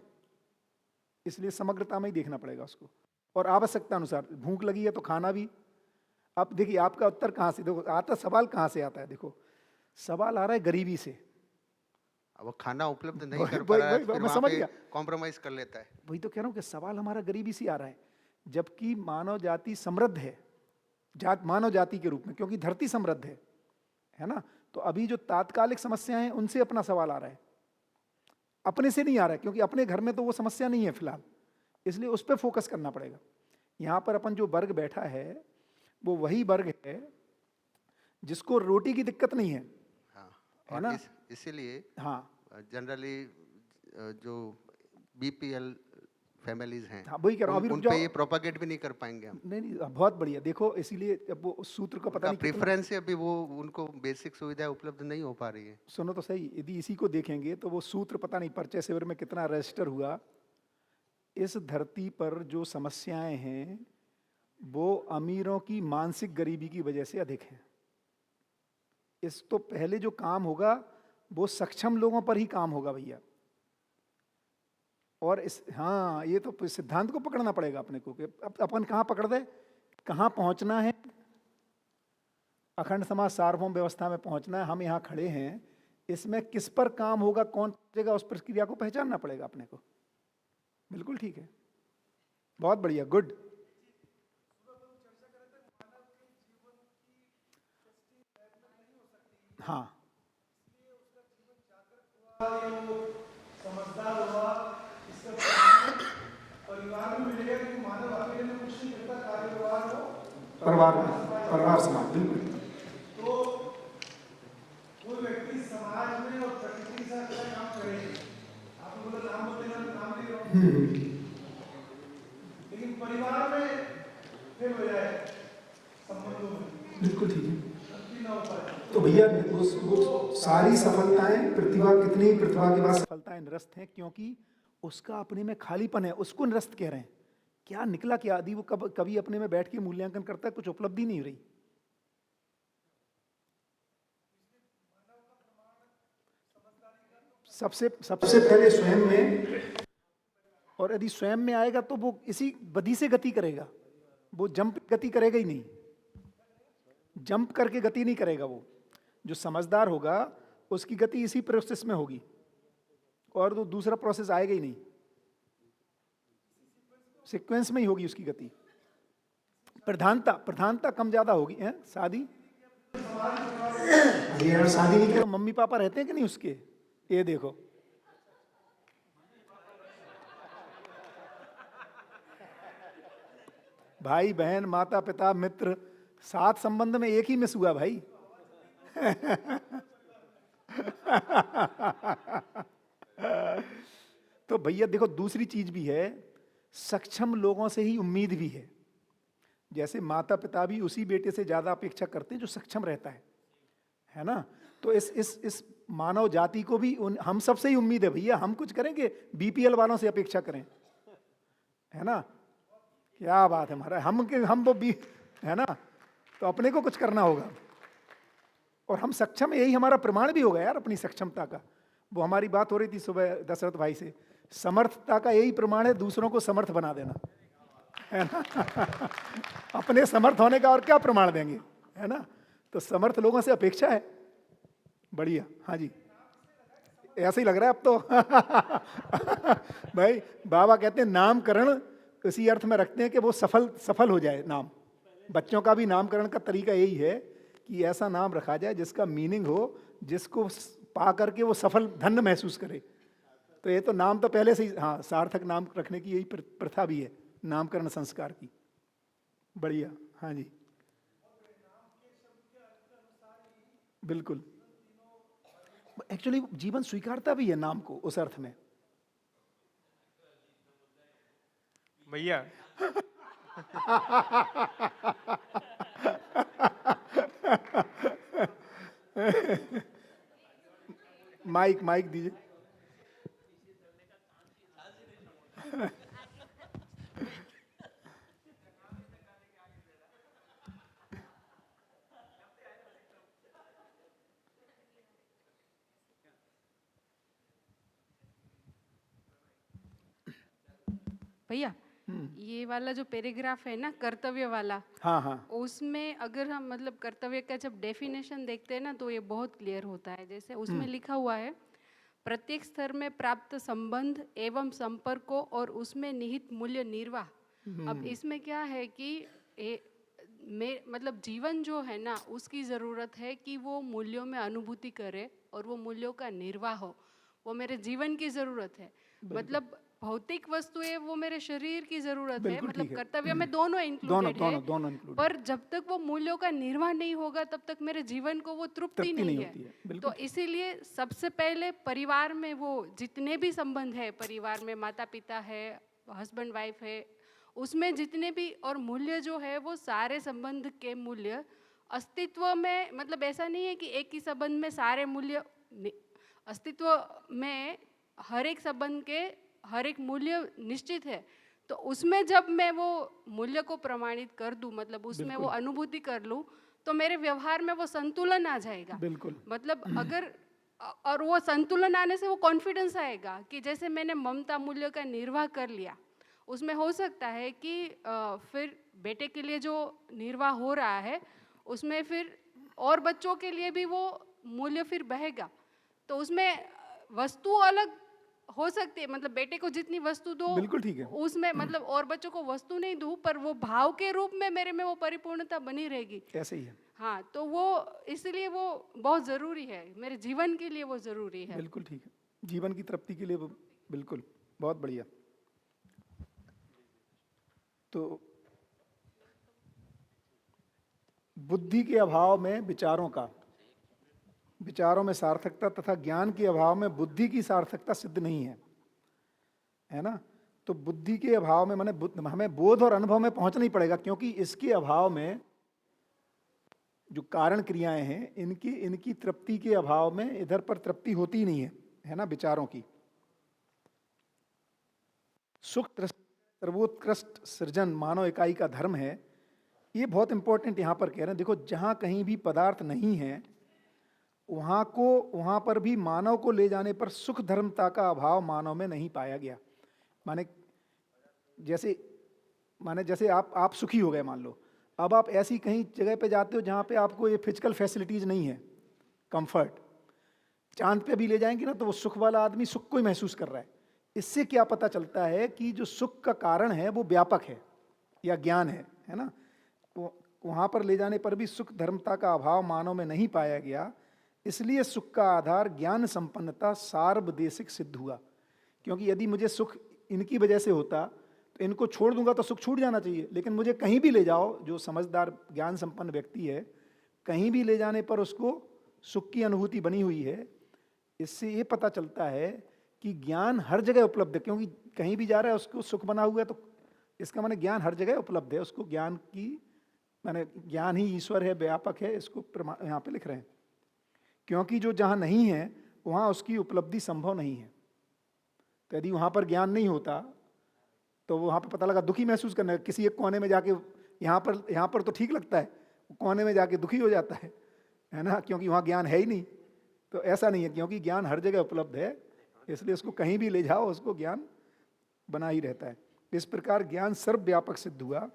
इसलिए समग्रता में ही देखना पड़ेगा उसको, और आवश्यकता अनुसार। भूख लगी है तो खाना भी। अब देखिए आपका उत्तर कहाँ से, देखो आता सवाल कहाँ से आता है। देखो सवाल आ रहा है गरीबी से, वो खाना उपलब्ध नहीं कर पा रहा है, फिर वहाँ पे कॉम्प्रोमाइज कर लेता है। वही तो कह रहा हूँ कि सवाल हमारा गरीबी से आ रहा है, जबकि मानव जाति समृद्ध है, मानव जाति के रूप में, क्योंकि धरती समृद्ध है ना। तो अभी जो तात्कालिक समस्याएं हैं उनसे अपना सवाल आ रहा है, अपने से नहीं आ रहा है, क्योंकि अपने घर में तो वो समस्या नहीं है फिलहाल, इसलिए उस पर फोकस करना पड़ेगा। यहाँ पर अपन जो वर्ग बैठा है वो वही वर्ग है जिसको रोटी की दिक्कत नहीं है, है ना। इसीलिए हाँ, जनरली जो बीपीएल फैमिलीज हैं, हाँ वही कह रहा हूँ, अभी उन पे ये प्रोपागेट भी नहीं कर पाएंगे हम। नहीं, बहुत बढ़िया। देखो इसीलिए अब वो सूत्र का पता नहीं प्रेफरेंस है, अभी वो उनको बेसिक सुविधाएं उपलब्ध नहीं हो पा रही है। सुनो तो सही, यदि इसी को देखेंगे तो वो सूत्र पता नहीं परिचय शिविर में कितना रजिस्टर हुआ। इस धरती पर जो समस्याएं हैं वो अमीरों की मानसिक गरीबी की वजह से अधिक है। इस तो पहले जो काम होगा वो सक्षम लोगों पर ही काम होगा भैया। और इस, हाँ, ये तो सिद्धांत को पकड़ना पड़ेगा अपने को कि अपन कहाँ पकड़ दे, कहाँ पहुँचना है। अखंड समाज सार्वभौम व्यवस्था में पहुँचना है, हम यहाँ खड़े हैं, इसमें किस पर काम होगा, कौन पहुँचेगा, उस प्रक्रिया को पहचानना पड़ेगा अपने को। बिल्कुल ठीक है, बहुत बढ़िया, गुड। हाँ समझदार हुआ, इसका परिवार में मिलेगा कि मानव अकेले में कुछ नहीं करता, कार्य व्यवहार हो परिवार समाज, बिल्कुल। तो कोई व्यक्ति समाज में और प्रकृति के साथ अच्छा काम करेगा। आपने बोला नाम बोलते हैं, नाम ले रहा हूँ, लेकिन परिवार में फेल हो जाए, संबंधों में बिल्कुल ठीक है। शांति ना हो पाए। तो भैया वो सारी सफलताएं कितनी प्रतिभा के बाद सफलताएं निरस्त हैं, क्योंकि उसका अपने में खालीपन है, उसको निरस्त कह रहे हैं। क्या निकला क्या, आदि वो कभी अपने में बैठ के मूल्यांकन करता है, कुछ उपलब्धि नहीं हो रही। सबसे पहले स्वयं में, और यदि स्वयं में आएगा तो वो इसी बदी से गति करेगा, वो जंप गति करेगा ही नहीं, जंप करके गति नहीं करेगा। वो जो समझदार होगा उसकी गति इसी प्रोसेस में होगी, और तो दूसरा प्रोसेस आएगा ही नहीं, सीक्वेंस में ही होगी उसकी गति। प्रधानता कम ज्यादा होगी है। शादी यार, शादी नहीं करो, मम्मी पापा रहते हैं कि नहीं उसके, ये देखो भाई बहन माता पिता मित्र 7 संबंध में एक ही मिस हुआ भाई। तो भैया देखो, दूसरी चीज भी है, सक्षम लोगों से ही उम्मीद भी है। जैसे माता पिता भी उसी बेटे से ज्यादा अपेक्षा करते हैं जो सक्षम रहता है ना। तो इस मानव जाति को भी हम सबसे ही उम्मीद है भैया। हम कुछ करेंगे, बीपीएल वालों से अपेक्षा करें, है ना। क्या बात है हमारा, हम वो भी है ना, तो अपने को कुछ करना होगा। और हम सक्षम, यही हमारा प्रमाण भी होगा यार अपनी सक्षमता का। वो हमारी बात हो रही थी सुबह दशरथ भाई से, समर्थता का यही प्रमाण है दूसरों को समर्थ बना देना, है ना। अपने समर्थ होने का और क्या प्रमाण देंगे, है ना। तो समर्थ लोगों से अपेक्षा है। बढ़िया, हाँ जी, ऐसे ही लग रहा है अब तो। भाई बाबा कहते हैं नामकरण इसी अर्थ में रखते हैं कि वो सफल हो जाए नाम। बच्चों का भी नामकरण का तरीका यही है कि ऐसा नाम रखा जाए जिसका मीनिंग हो, जिसको पा करके वो सफल धन्य महसूस करे। तो ये तो नाम तो पहले से ही, हाँ, सार्थक नाम रखने की यही प्रथा भी है, नामकरण संस्कार की। बढ़िया, हाँ जी, बिल्कुल। एक्चुअली जीवन स्वीकारता भी है नाम को उस अर्थ में। भैया माइक दीजिए। भैया ये वाला जो पैराग्राफ है ना, कर्तव्य वाला, हाँ, उसमें अगर हम मतलब कर्तव्य का जब डेफिनेशन देखते हैं ना तो ये बहुत क्लियर होता है। जैसे उसमें लिखा हुआ है, प्रत्येक स्तर में प्राप्त संबंध एवं संपर्कों और उसमें निहित मूल्य निर्वाह। अब इसमें क्या है कि मतलब जीवन जो है ना, उसकी ज़रूरत है कि वो मूल्यों में अनुभूति करे और वो मूल्यों का निर्वाह हो। वो मेरे जीवन की ज़रूरत है। मतलब भौतिक वस्तुएं वो मेरे शरीर की जरूरत है, मतलब कर्तव्य में दोनों इंक्लूडेड है, पर जब तक वो मूल्यों का निर्वाह नहीं होगा तब तक मेरे जीवन को वो तृप्ति नहीं है। तो इसीलिए सबसे पहले परिवार में वो जितने भी संबंध है, परिवार में माता पिता है, हस्बैंड वाइफ है, उसमें जितने भी और मूल्य जो है वो सारे संबंध के मूल्य अस्तित्व में, मतलब ऐसा नहीं है कि एक ही संबंध में सारे मूल्य, अस्तित्व में हर एक संबंध के हर एक मूल्य निश्चित है। तो उसमें जब मैं वो मूल्य को प्रमाणित कर दूं, मतलब उसमें वो अनुभूति कर लूं, तो मेरे व्यवहार में वो संतुलन आ जाएगा। बिल्कुल। मतलब अगर, और वो संतुलन आने से वो कॉन्फिडेंस आएगा कि जैसे मैंने ममता मूल्य का निर्वाह कर लिया, उसमें हो सकता है कि फिर बेटे के लिए जो निर्वाह हो रहा है उसमें फिर और बच्चों के लिए भी वो मूल्य फिर बहेगा। तो उसमें वस्तु अलग हो सकती है, मतलब बेटे को जितनी वस्तु दो, बिल्कुल ठीक है, उसमें मतलब और बच्चों को वस्तु नहीं दूं, पर वो भाव के रूप में मेरे में वो परिपूर्णता बनी रहेगी। ऐसे ही है। हाँ, तो वो इसलिए वो बहुत ज़रूरी है, मेरे जीवन के लिए वो ज़रूरी है। बिल्कुल ठीक है, जीवन की तृप्ति के लिए वो बिल्कुल, बहुत बढ़िया। तो बुद्धि के अभाव में विचारों में सार्थकता तथा ज्ञान के अभाव में बुद्धि की सार्थकता सिद्ध नहीं है ना। तो बुद्धि के अभाव में माने हमें बोध और अनुभव में पहुंचना ही पड़ेगा, क्योंकि इसके अभाव में जो कारण क्रियाएं हैं इनकी तृप्ति के अभाव में इधर पर तृप्ति होती ही नहीं है ना विचारों की। सुख सर्वोत्कृष्ट सृजन मानव इकाई का धर्म है, ये बहुत इंपॉर्टेंट यहाँ पर कह रहे हैं। देखो, जहाँ कहीं भी पदार्थ नहीं है वहाँ पर भी मानव को ले जाने पर सुख धर्मता का अभाव मानव में नहीं पाया गया। माने जैसे आप सुखी हो गए मान लो, अब आप ऐसी कहीं जगह पे जाते हो जहाँ पे आपको ये फिजिकल फैसिलिटीज़ नहीं है, कंफर्ट, चांद पे भी ले जाएंगे ना तो वो सुख वाला आदमी सुख को ही महसूस कर रहा है। इससे क्या पता चलता है कि जो सुख का कारण है वो व्यापक है या ज्ञान है ना। वहाँ पर ले जाने पर भी सुख धर्मता का अभाव मानव में नहीं पाया गया, इसलिए सुख का आधार ज्ञान संपन्नता सार्वदेशिक सिद्ध हुआ। क्योंकि यदि मुझे सुख इनकी वजह से होता तो इनको छोड़ दूंगा तो सुख छूट जाना चाहिए, लेकिन मुझे कहीं भी ले जाओ, जो समझदार ज्ञान संपन्न व्यक्ति है कहीं भी ले जाने पर उसको सुख की अनुभूति बनी हुई है। इससे ये पता चलता है कि ज्ञान हर जगह उपलब्ध है, क्योंकि कहीं भी जा रहा है उसको सुख बना हुआ है, तो इसका माने ज्ञान हर जगह उपलब्ध है। उसको ज्ञान की माने ज्ञान ही ईश्वर है, व्यापक है, इसको यहाँ पे लिख रहे हैं। क्योंकि जो जहाँ नहीं है वहाँ उसकी उपलब्धि संभव नहीं है। तो यदि वहाँ पर ज्ञान नहीं होता तो वहाँ पर पता लगा दुखी महसूस करना, किसी एक कोने में जाके यहाँ पर तो ठीक लगता है, कोने में जाके दुखी हो जाता है ना, क्योंकि वहाँ ज्ञान है ही नहीं। तो ऐसा नहीं है, क्योंकि ज्ञान हर जगह उपलब्ध है, इसलिए उसको कहीं भी ले जाओ उसको ज्ञान बना ही रहता है। इस प्रकार ज्ञान सर्वव्यापक सिद्ध हुआ।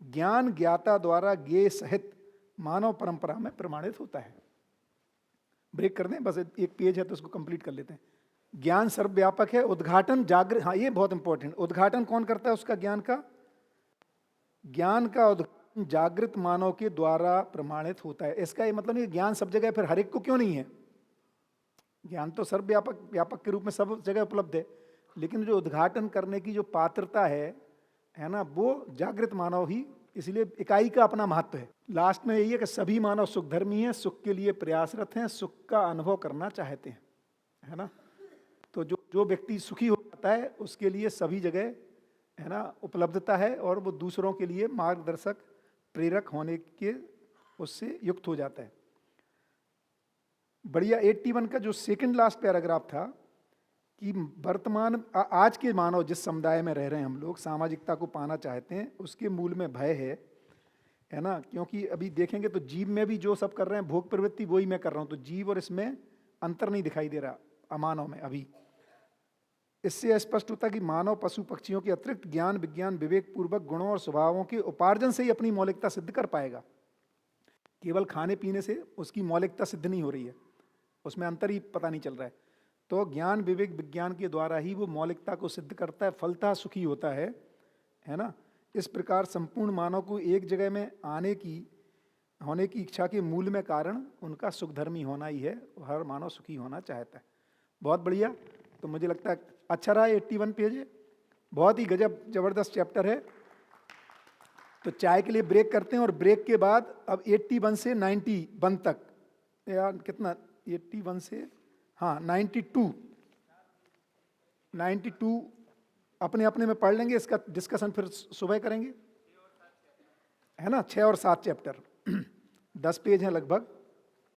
ज्ञान ज्ञाता द्वारा ज्ञेय सहित मानव परंपरा में प्रमाणित होता है। ब्रेक कर दें, बस एक पेज है तो उसको कंप्लीट कर लेते हैं। ज्ञान सर्वव्यापक है, उद्घाटन जागृत, हाँ ये बहुत इंपॉर्टेंट, उद्घाटन कौन करता है उसका? ज्ञान का उद्घाटन जागृत मानव के द्वारा प्रमाणित होता है। इसका ये मतलब नहीं ज्ञान सब जगह फिर हर एक को क्यों नहीं है। ज्ञान तो सर्वव्यापक के रूप में सब जगह उपलब्ध है, लेकिन जो उद्घाटन करने की जो पात्रता है ना, वो जागृत मानव ही, इसलिए इकाई का अपना महत्व है। लास्ट में यही है कि सभी मानव सुखधर्मी हैं, सुख के लिए प्रयासरत हैं, सुख का अनुभव करना चाहते हैं, है ना। तो जो व्यक्ति सुखी हो जाता है उसके लिए सभी जगह है ना उपलब्धता है, और वो दूसरों के लिए मार्गदर्शक प्रेरक होने के उससे युक्त हो जाता है। बढ़िया। 81 का जो सेकंड लास्ट पैराग्राफ था कि वर्तमान आज के मानव जिस समुदाय में रह रहे हैं हम लोग, सामाजिकता को पाना चाहते हैं, उसके मूल में भय है ना। क्योंकि अभी देखेंगे तो जीव में भी जो सब कर रहे हैं भोग प्रवृत्ति वही मैं कर रहा हूँ, तो जीव और इसमें अंतर नहीं दिखाई दे रहा अमानव में अभी। इससे स्पष्ट होता है कि मानव पशु पक्षियों के अतिरिक्त ज्ञान विज्ञान विवेक पूर्वक गुणों और स्वभावों के उपार्जन से ही अपनी मौलिकता सिद्ध कर पाएगा। केवल खाने पीने से उसकी मौलिकता सिद्ध नहीं हो रही है, उसमें अंतर ही पता नहीं चल रहा है। तो ज्ञान विवेक विज्ञान के द्वारा ही वो मौलिकता को सिद्ध करता है, फलतः सुखी होता है ना। इस प्रकार संपूर्ण मानव को एक जगह में होने की इच्छा के मूल में कारण उनका सुखधर्मी होना ही है। हर मानव सुखी होना चाहता है। बहुत बढ़िया। तो मुझे लगता है अच्छा रहा। 81 पेज है, बहुत ही गजब जबरदस्त चैप्टर है। तो चाय के लिए ब्रेक करते हैं, और ब्रेक के बाद अब 81 से 91 तक, यार कितना 81 से 92 अपने अपने में पढ़ लेंगे। इसका डिस्कशन फिर सुबह करेंगे, है ना। 6 और 7 चैप्टर 10 पेज हैं लगभग।